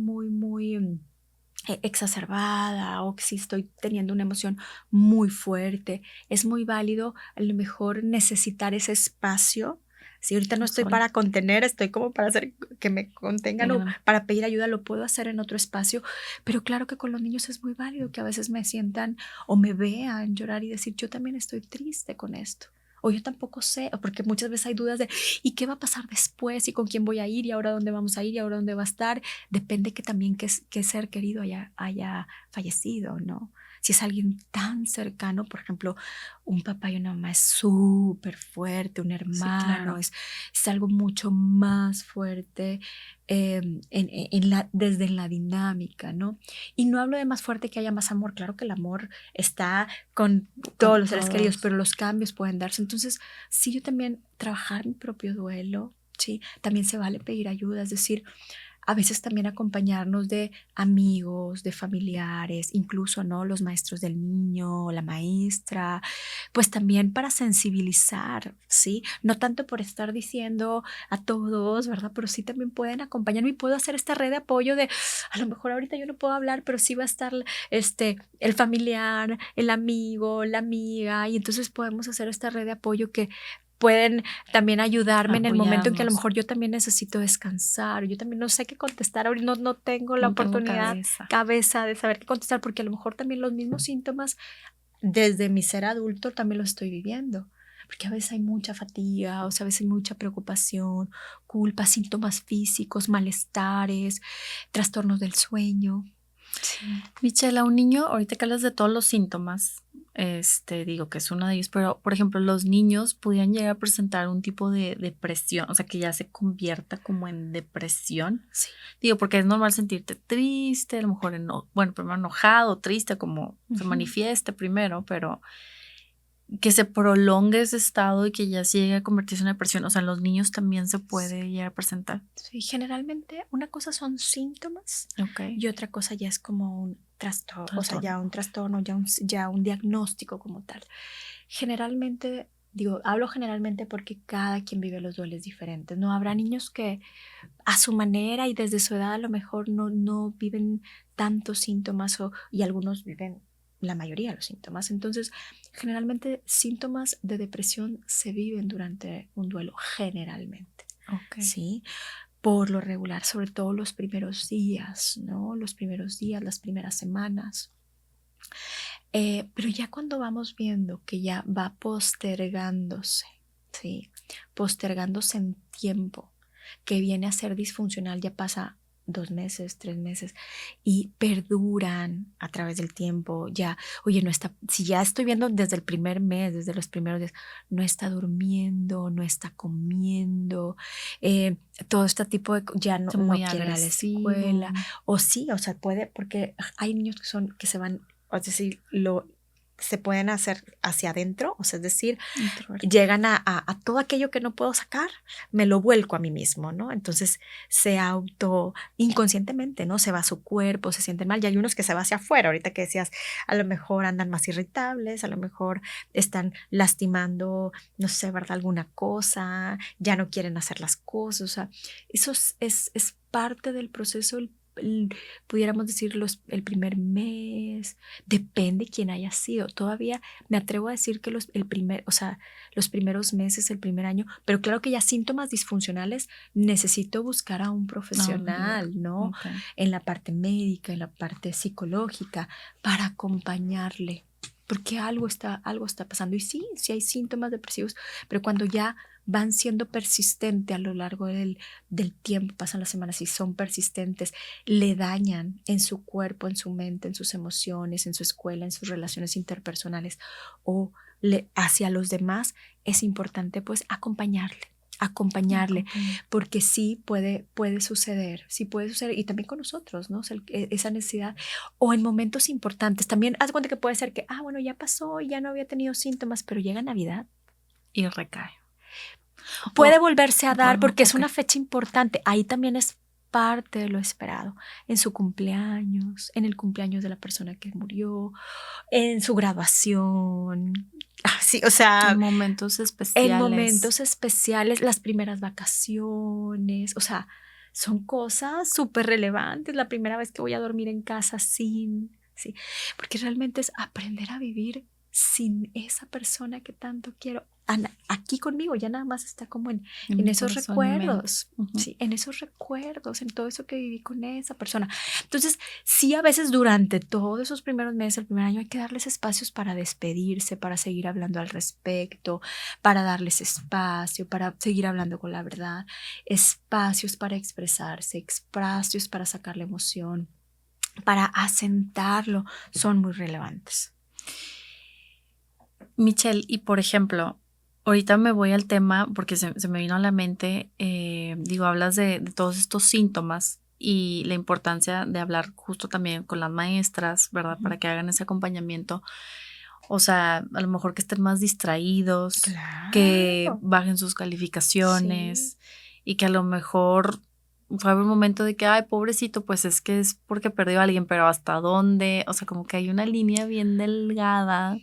exacerbada o si estoy teniendo una emoción muy fuerte. Es muy válido a lo mejor necesitar ese espacio Si ahorita no estoy Sola. para contener, estoy como para hacer que me contengan o para pedir ayuda, lo puedo hacer en otro espacio. Pero claro que con los niños es muy válido que a veces me sientan o me vean llorar y decir, yo también estoy triste con esto. O yo tampoco sé, porque muchas veces hay dudas de ¿y qué va a pasar después? ¿Y con quién voy a ir? ¿Y ahora dónde vamos a ir? ¿Y ahora dónde va a estar? Depende que también qué ser querido haya fallecido, ¿no? Si es alguien tan cercano, por ejemplo, un papá y una mamá es súper fuerte, un hermano, Sí, claro. es algo mucho más fuerte desde la dinámica, ¿no? Y no hablo de más fuerte que haya más amor, claro que el amor está con todos los seres queridos, pero los cambios pueden darse. Entonces, sí, yo también trabajar mi propio duelo, sí, también se vale pedir ayuda, es decir, a veces también acompañarnos de amigos, de familiares, incluso, ¿no? Los maestros del niño, la maestra, pues también para sensibilizar, ¿sí? No tanto por estar diciendo a todos, ¿verdad? Pero sí también pueden acompañarme y puedo hacer esta red de apoyo de, a lo mejor ahorita yo no puedo hablar, pero sí va a estar el familiar, el amigo, la amiga, y entonces podemos hacer esta red de apoyo que pueden también ayudarme en el momento en que a lo mejor yo también necesito descansar, yo también no sé qué contestar, ahorita no tengo la oportunidad, cabeza de saber qué contestar, porque a lo mejor también los mismos síntomas desde mi ser adulto también los estoy viviendo, porque a veces hay mucha fatiga, o sea, a veces hay mucha preocupación, culpa, síntomas físicos, malestares, trastornos del sueño. Sí. Michelle, a un niño, ahorita que hablas de todos los síntomas, digo que es uno de ellos, pero por ejemplo, los niños podían llegar a presentar un tipo de depresión, o sea, que ya se convierta como en depresión. Sí. Digo, porque es normal sentirte triste, a lo mejor, primero enojado, triste, como se manifieste primero, pero que se prolongue ese estado y que ya se llegue a convertirse en depresión. O sea, en los niños también se puede llegar a presentar. Sí, generalmente una cosa son síntomas y otra cosa ya es como un trastorno, o sea, ya un trastorno, ya un diagnóstico como tal. Generalmente, hablo generalmente porque cada quien vive los duelos diferentes. No habrá niños que a su manera y desde su edad a lo mejor no viven tantos síntomas y algunos viven la mayoría de los síntomas. Entonces, generalmente síntomas de depresión se viven durante un duelo, generalmente. ¿Sí? Por lo regular, sobre todo los primeros días, ¿no? Los primeros días, las primeras semanas. Pero ya cuando vamos viendo que ya va postergándose, ¿sí? Postergándose en tiempo, que viene a ser disfuncional, ya pasa 2 meses, 3 meses y perduran a través del tiempo. Ya, oye, no está, si ya estoy viendo desde el primer mes, desde los primeros días, no está durmiendo, no está comiendo, todo este tipo de, ya no quiere ir a la escuela, o sí, o sea, puede, porque hay niños que se van, es decir, se pueden hacer hacia adentro, o sea, es decir, llegan a todo aquello que no puedo sacar, me lo vuelco a mí mismo, ¿no? Entonces inconscientemente, ¿no? Se va a su cuerpo, se sienten mal, y hay unos que se va hacia afuera, ahorita que decías, a lo mejor andan más irritables, a lo mejor están lastimando, no sé, ¿verdad? Alguna cosa, ya no quieren hacer las cosas, o sea, eso es parte del proceso, pudiéramos decir el primer mes, depende quién haya sido. Todavía me atrevo a decir que los primeros meses, el primer año, pero claro que ya síntomas disfuncionales necesito buscar a un profesional, ¿no? En la parte médica, en la parte psicológica, para acompañarle, porque algo está pasando. Y sí hay síntomas depresivos, pero cuando ya van siendo persistentes a lo largo del tiempo, pasan las semanas y son persistentes, le dañan en su cuerpo, en su mente, en sus emociones, en su escuela, en sus relaciones interpersonales o hacia los demás, es importante pues acompañarle, porque sí puede suceder, y también con nosotros, ¿no? O sea, esa necesidad, o en momentos importantes, también haz cuenta que puede ser que, bueno, ya pasó y ya no había tenido síntomas, pero llega Navidad y recae. Puede volverse a dar porque es una fecha importante, ahí también es parte de lo esperado, en su cumpleaños, en el cumpleaños de la persona que murió, en su graduación. Sí, o sea, en momentos especiales, las primeras vacaciones, o sea, son cosas súper relevantes, la primera vez que voy a dormir en casa sí, porque realmente es aprender a vivir sin esa persona que tanto quiero aquí conmigo, ya nada más está como en esos recuerdos, sí, en esos recuerdos, en todo eso que viví con esa persona. Entonces, sí, a veces durante todos esos primeros meses, el primer año, hay que darles espacios para despedirse, para seguir hablando al respecto, para darles espacio, para seguir hablando con la verdad, espacios para expresarse, espacios para sacar la emoción, para asentarlo, son muy relevantes. Michelle, y por ejemplo, ahorita me voy al tema porque se me vino a la mente, hablas de todos estos síntomas y la importancia de hablar justo también con las maestras, ¿verdad? Para que hagan ese acompañamiento. O sea, a lo mejor que estén más distraídos, claro, que bajen sus calificaciones, sí, y que a lo mejor fue un momento de que, ay, pobrecito, pues es que es porque perdió a alguien, pero ¿hasta dónde? O sea, como que hay una línea bien delgada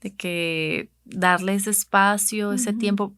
de que darle ese espacio, ese tiempo.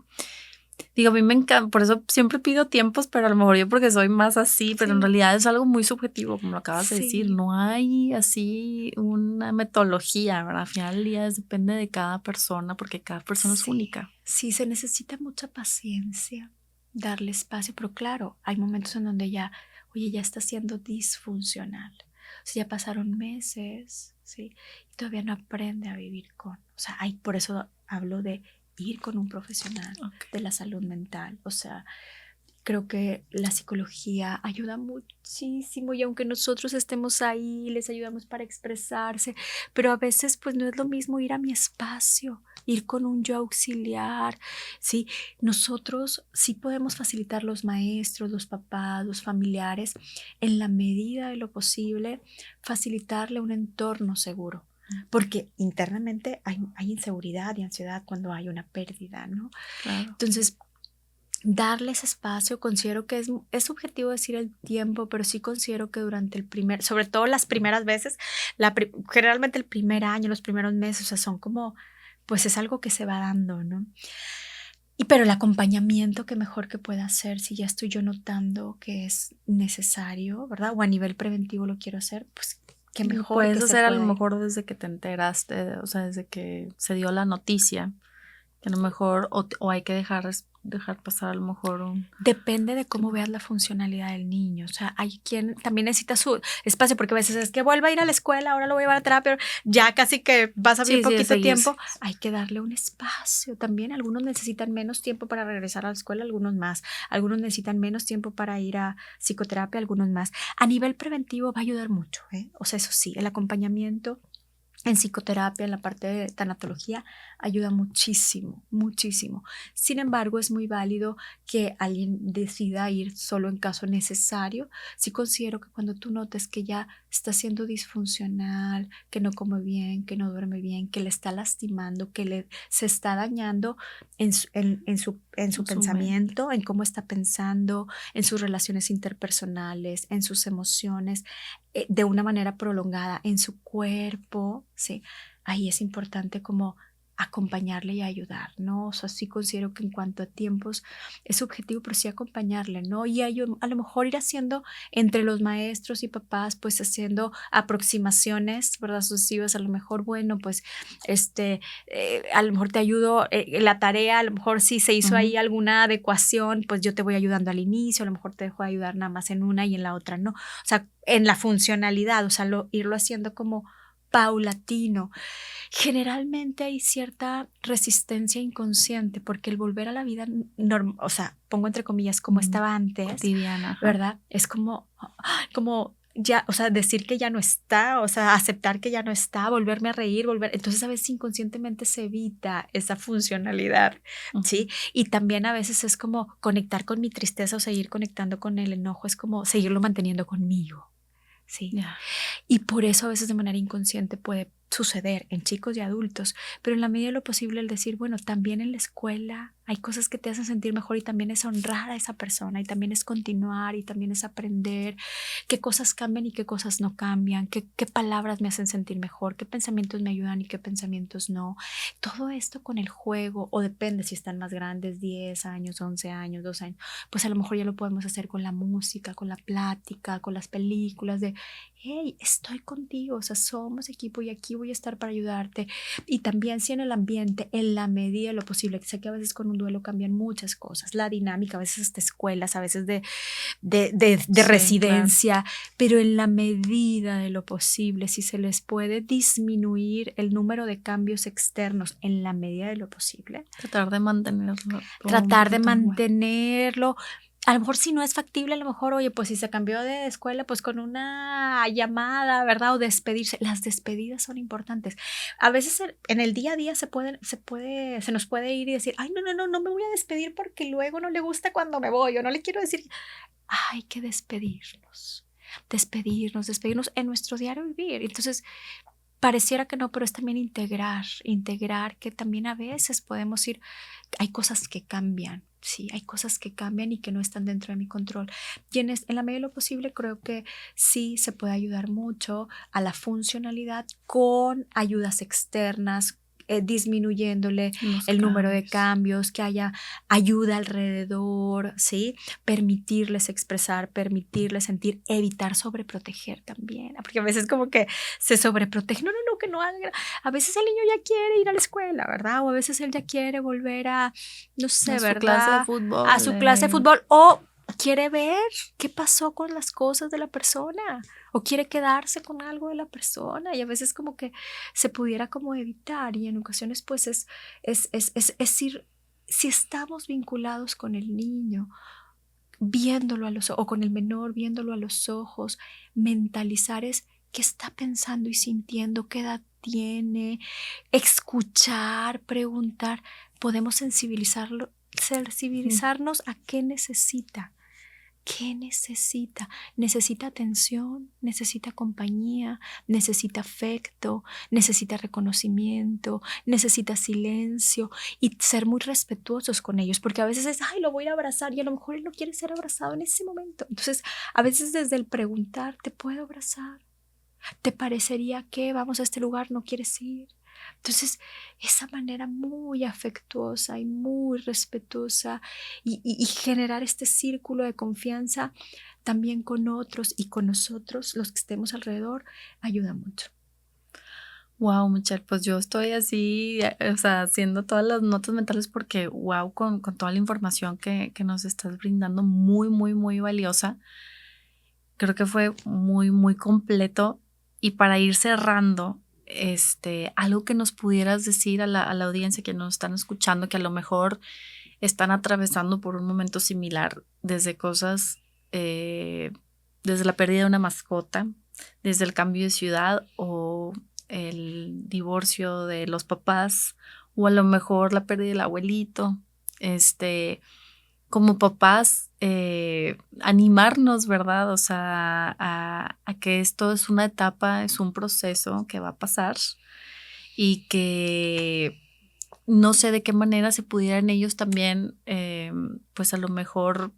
Digo, a mí me encanta, por eso siempre pido tiempos, pero a lo mejor yo porque soy más así, pero en realidad es algo muy subjetivo, como lo acabas de decir. No hay así una metodología, ¿verdad? Al final del día depende de cada persona, porque cada persona es única. Sí, se necesita mucha paciencia, darle espacio, pero claro, hay momentos en donde ya está siendo disfuncional. O sea, ya pasaron meses, ¿sí? Y todavía no aprende a vivir con. O sea, por eso hablo de ir con un profesional de la salud mental. O sea, creo que la psicología ayuda muchísimo y aunque nosotros estemos ahí, les ayudamos para expresarse, pero a veces pues no es lo mismo ir a mi espacio, ir con un yo auxiliar, ¿sí? Nosotros sí podemos facilitar los maestros, los papás, los familiares, en la medida de lo posible, facilitarle un entorno seguro. Porque internamente hay inseguridad y ansiedad cuando hay una pérdida, ¿no? Claro. Entonces, darles espacio, considero que es subjetivo decir el tiempo, pero sí considero que durante sobre todo las primeras veces, generalmente el primer año, los primeros meses, o sea, son como, pues es algo que se va dando, ¿no? Pero el acompañamiento que mejor que pueda hacer, si ya estoy yo notando que es necesario, ¿verdad? O a nivel preventivo lo quiero hacer, pues que mejor puedes que hacer a lo mejor desde que te enteraste, o sea, desde que se dio la noticia, que a lo mejor o hay que dejar pasar a lo mejor Depende de cómo veas la funcionalidad del niño. O sea, hay quien también necesita su espacio porque a veces es que vuelva a ir a la escuela, ahora lo voy a llevar a terapia, ya casi que vas a vivir poquito tiempo. Hay que darle un espacio también. Algunos necesitan menos tiempo para regresar a la escuela, algunos más. Algunos necesitan menos tiempo para ir a psicoterapia, algunos más. A nivel preventivo va a ayudar mucho, ¿eh? O sea, eso sí, el acompañamiento en psicoterapia, en la parte de tanatología, ayuda muchísimo, muchísimo. Sin embargo, es muy válido que alguien decida ir solo en caso necesario. Sí considero que cuando tú notes que ya está siendo disfuncional, que no come bien, que no duerme bien, que le está lastimando, que se está dañando en su pensamiento, en cómo está pensando, en sus relaciones interpersonales, en sus emociones, de una manera prolongada en su cuerpo, ¿sí? Ahí es importante como acompañarle y ayudar, ¿no? O sea, sí considero que en cuanto a tiempos es subjetivo, pero sí acompañarle, ¿no? Y a lo mejor ir haciendo entre los maestros y papás, pues haciendo aproximaciones, ¿verdad? Sucesivas, a lo mejor, bueno, pues, a lo mejor te ayudo, la tarea, a lo mejor si se hizo ahí alguna adecuación, pues yo te voy ayudando al inicio, a lo mejor te dejo ayudar nada más en una y en la otra, ¿no? O sea, en la funcionalidad, o sea, irlo haciendo como paulatino. Generalmente hay cierta resistencia inconsciente porque el volver a la vida normal, o sea, pongo entre comillas, como estaba antes, cotidiana, ¿verdad? Es como ya, o sea, decir que ya no está, o sea, aceptar que ya no está, volverme a reír, entonces a veces inconscientemente se evita esa funcionalidad, ¿sí? Y también a veces es como conectar con mi tristeza o seguir conectando con el enojo, es como seguirlo manteniendo conmigo, ¿sí? Yeah. Y por eso a veces de manera inconsciente puede suceder en chicos y adultos, pero en la medida de lo posible el decir, bueno, también en la escuela Hay cosas que te hacen sentir mejor y también es honrar a esa persona y también es continuar y también es aprender qué cosas cambian y qué cosas no cambian, qué palabras me hacen sentir mejor, qué pensamientos me ayudan y qué pensamientos no. Todo esto con el juego, o depende si están más grandes, 10 años, 11 años, 2 años, pues a lo mejor ya lo podemos hacer con la música, con la plática, con las películas de, hey, estoy contigo, o sea, somos equipo y aquí voy a estar para ayudarte. Y también si en el ambiente, en la medida de lo posible, que sé que a veces con un duelo cambian muchas cosas, la dinámica, a veces hasta escuelas, a veces de Sí, residencia, claro. pero en la medida de lo posible, si se les puede disminuir el número de cambios externos en la medida de lo posible, Tratar de mantenerlo todo un tratar de poquito igual. mantenerlo. A lo mejor si no es factible, a lo mejor, oye, pues si se cambió de escuela, pues con una llamada, ¿verdad? O despedirse. Las despedidas son importantes. A veces en el día a día se nos puede ir y decir, ay, no me voy a despedir porque luego no le gusta cuando me voy, o no le quiero decir, hay que despedirnos en nuestro diario vivir. Entonces, pareciera que no, pero es también integrar que también a veces podemos ir, hay cosas que cambian, sí, hay cosas que cambian y que no están dentro de mi control. Y en la medida de lo posible creo que sí se puede ayudar mucho a la funcionalidad con ayudas externas, disminuyéndole Los el número de cambios. cambios, que haya ayuda alrededor, ¿sí? Permitirles expresar, permitirles sentir, evitar sobreproteger también, porque a veces como que se sobreprotege, no, que no haga. A veces el niño ya quiere ir a la escuela, ¿verdad? O a veces él ya quiere volver a, no sé, A su clase de ¿verdad? A fútbol. su clase de fútbol, o quiere ver qué pasó con las cosas de la persona, o quiere quedarse con algo de la persona, y a veces como que se pudiera como evitar, y en ocasiones pues es ir, si estamos vinculados con el niño, viéndolo a los ojos, o con el menor, viéndolo a los ojos, mentalizar es qué está pensando y sintiendo, qué edad tiene, escuchar, preguntar, podemos sensibilizarnos a qué necesita. ¿Qué necesita? Necesita atención, necesita compañía, necesita afecto, necesita reconocimiento, necesita silencio y ser muy respetuosos con ellos, porque a veces es, ay, lo voy a abrazar y a lo mejor él no quiere ser abrazado en ese momento. Entonces, a veces desde el preguntar, ¿te puedo abrazar? ¿Te parecería que vamos a este lugar, no quieres ir? Entonces, esa manera muy afectuosa y muy respetuosa y generar este círculo de confianza también con otros y con nosotros, los que estemos alrededor, ayuda mucho. Wow, Michelle, pues yo estoy así, o sea, haciendo todas las notas mentales porque, wow, con toda la información que nos estás brindando, muy, muy, muy valiosa. Creo que fue muy, muy completo. Y para ir cerrando, algo que nos pudieras decir a la audiencia que nos están escuchando, que a lo mejor están atravesando por un momento similar, desde cosas, desde la pérdida de una mascota, desde el cambio de ciudad o el divorcio de los papás, o a lo mejor la pérdida del abuelito, como papás, animarnos, ¿verdad? O sea, a que esto es una etapa, es un proceso que va a pasar y que no sé de qué manera se pudieran ellos también, pues a lo mejor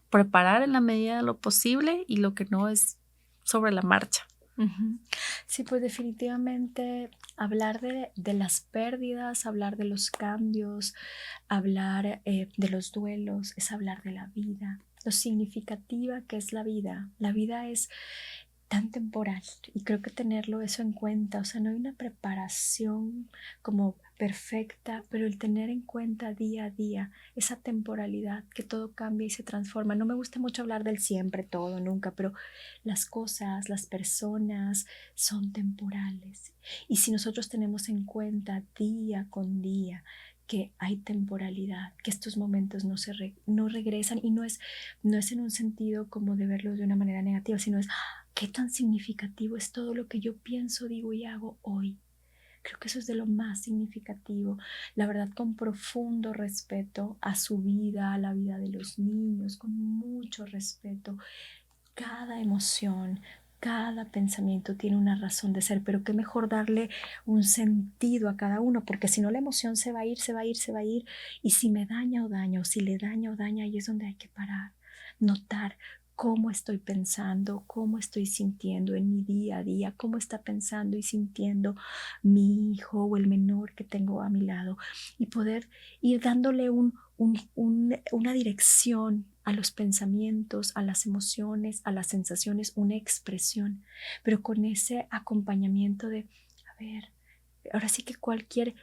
preparar en la medida de lo posible y lo que no es sobre la marcha. Ujú. Sí, pues definitivamente hablar de las pérdidas, hablar de los cambios, hablar de los duelos, es hablar de la vida, lo significativa que es la vida. La vida es tan temporal y creo que tenerlo eso en cuenta, o sea, no hay una preparación como perfecta, pero el tener en cuenta día a día esa temporalidad, que todo cambia y se transforma. No me gusta mucho hablar del siempre, todo, nunca, pero las cosas, las personas son temporales. Y si nosotros tenemos en cuenta día con día que hay temporalidad, que estos momentos no regresan, y no es en un sentido como de verlo de una manera negativa, sino es qué tan significativo es todo lo que yo pienso, digo y hago hoy. Creo que eso es de lo más significativo. La verdad, con profundo respeto a su vida, a la vida de los niños, con mucho respeto. Cada emoción, cada pensamiento tiene una razón de ser, pero qué mejor darle un sentido a cada uno, porque si no la emoción se va a ir, se va a ir, se va a ir, y si me daña o daña, o si le daña o daña, ahí es donde hay que parar, notar cómo estoy pensando, cómo estoy sintiendo en mi día a día, cómo está pensando y sintiendo mi hijo o el menor que tengo a mi lado, y poder ir dándole una dirección a los pensamientos, a las emociones, a las sensaciones, una expresión, pero con ese acompañamiento de, a ver, ahora sí que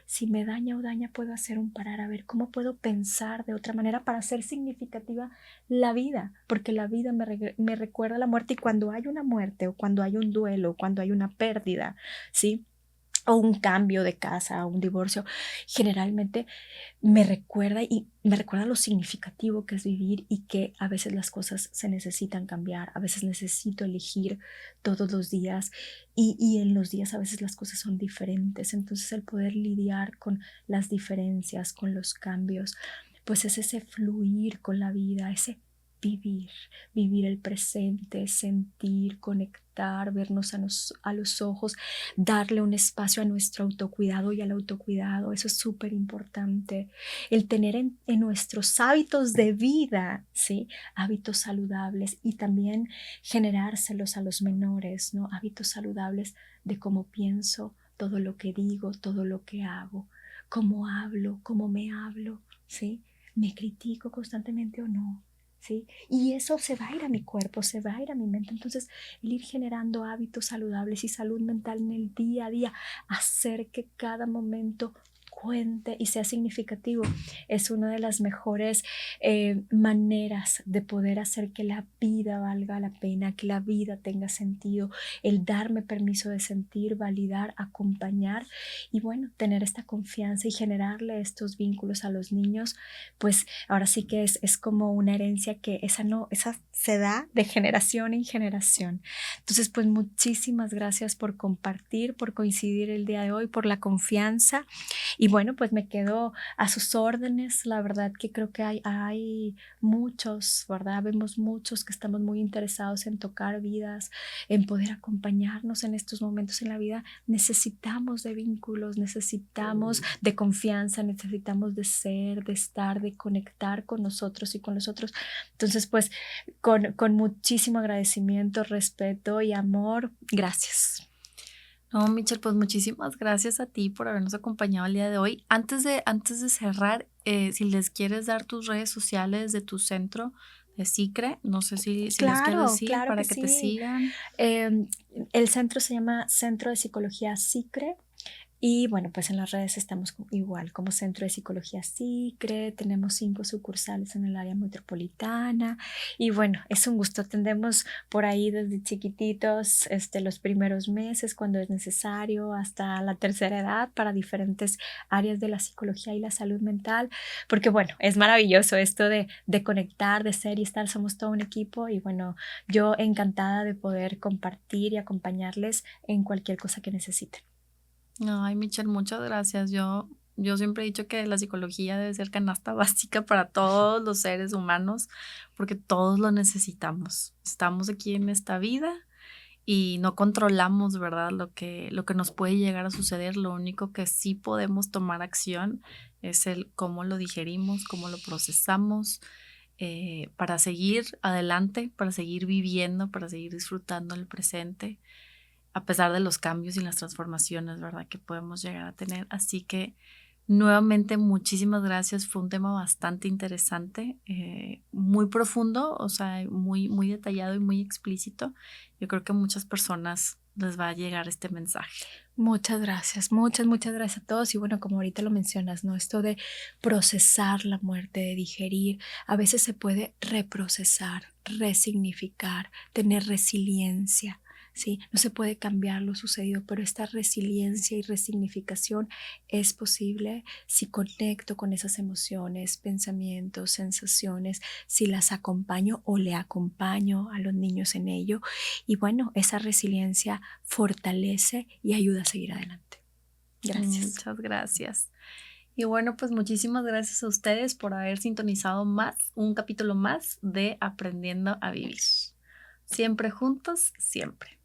si me daña o daña, puedo hacer un parar, a ver cómo puedo pensar de otra manera para hacer significativa la vida, porque la vida me recuerda la muerte, y cuando hay una muerte o cuando hay un duelo, cuando hay una pérdida, ¿sí? O un cambio de casa, o un divorcio, generalmente me recuerda lo significativo que es vivir, y que a veces las cosas se necesitan cambiar, a veces necesito elegir todos los días, y en los días a veces las cosas son diferentes. Entonces el poder lidiar con las diferencias, con los cambios, pues es ese fluir con la vida, ese vivir el presente, sentir, conectar, vernos a los ojos, darle un espacio a nuestro autocuidado y al autocuidado. Eso es súper importante. El tener en nuestros hábitos de vida, ¿sí? Hábitos saludables, y también generárselos a los menores, ¿no? Hábitos saludables de cómo pienso, todo lo que digo, todo lo que hago, cómo hablo, cómo me hablo, ¿sí? ¿Me critico constantemente o no? ¿Sí? Y eso se va a ir a mi cuerpo, se va a ir a mi mente. Entonces, el ir generando hábitos saludables y salud mental en el día a día, hacer que cada momento cuente y sea significativo, es una de las mejores maneras de poder hacer que la vida valga la pena, que la vida tenga sentido, el darme permiso de sentir, validar, acompañar, y bueno, tener esta confianza y generarle estos vínculos a los niños. Pues ahora sí que es como una herencia que esa se da de generación en generación. Entonces, pues muchísimas gracias por compartir, por coincidir el día de hoy, por la confianza, y bueno, pues me quedo a sus órdenes. La verdad que creo que hay muchos, ¿verdad? Vemos muchos que estamos muy interesados en tocar vidas, en poder acompañarnos en estos momentos en la vida. Necesitamos de vínculos, necesitamos de confianza, necesitamos de ser, de estar, de conectar con nosotros y con los otros. Entonces, pues con muchísimo agradecimiento, respeto y amor, gracias. No, Michelle, pues muchísimas gracias a ti por habernos acompañado el día de hoy. Antes de cerrar, si les quieres dar tus redes sociales de tu centro de SICRE, no sé si les quieres Claro, decir claro para que que te sí. sigan. El centro se llama Centro de Psicología SICRE. Y bueno, pues en las redes estamos igual como Centro de Psicología SICRE. Tenemos 5 sucursales en el área metropolitana, y bueno, es un gusto. Atendemos por ahí desde chiquititos, los primeros meses cuando es necesario, hasta la tercera edad, para diferentes áreas de la psicología y la salud mental, porque bueno, es maravilloso esto de conectar, de ser y estar. Somos todo un equipo, y bueno, yo encantada de poder compartir y acompañarles en cualquier cosa que necesiten. Ay, Michelle, muchas gracias. Yo siempre he dicho que la psicología debe ser canasta básica para todos los seres humanos, porque todos lo necesitamos. Estamos aquí en esta vida y no controlamos, ¿verdad? Lo que nos puede llegar a suceder. Lo único que sí podemos tomar acción es el cómo lo digerimos, cómo lo procesamos, para seguir adelante, para seguir viviendo, para seguir disfrutando el presente, a pesar de los cambios y las transformaciones, ¿verdad? Que podemos llegar a tener. Así que nuevamente muchísimas gracias. Fue un tema bastante interesante, muy profundo, o sea, muy, muy detallado y muy explícito. Yo creo que a muchas personas les va a llegar este mensaje. Muchas gracias, muchas gracias a todos. Y bueno, como ahorita lo mencionas, ¿no? Esto de procesar la muerte, de digerir, a veces se puede reprocesar, resignificar, tener resiliencia, ¿sí? No se puede cambiar lo sucedido, pero esta resiliencia y resignificación es posible si conecto con esas emociones, pensamientos, sensaciones, si las acompaño o le acompaño a los niños en ello. Y bueno, esa resiliencia fortalece y ayuda a seguir adelante. Gracias. Muchas gracias. Y bueno, pues muchísimas gracias a ustedes por haber sintonizado un capítulo más de Aprendiendo a Vivir. Siempre juntos, siempre.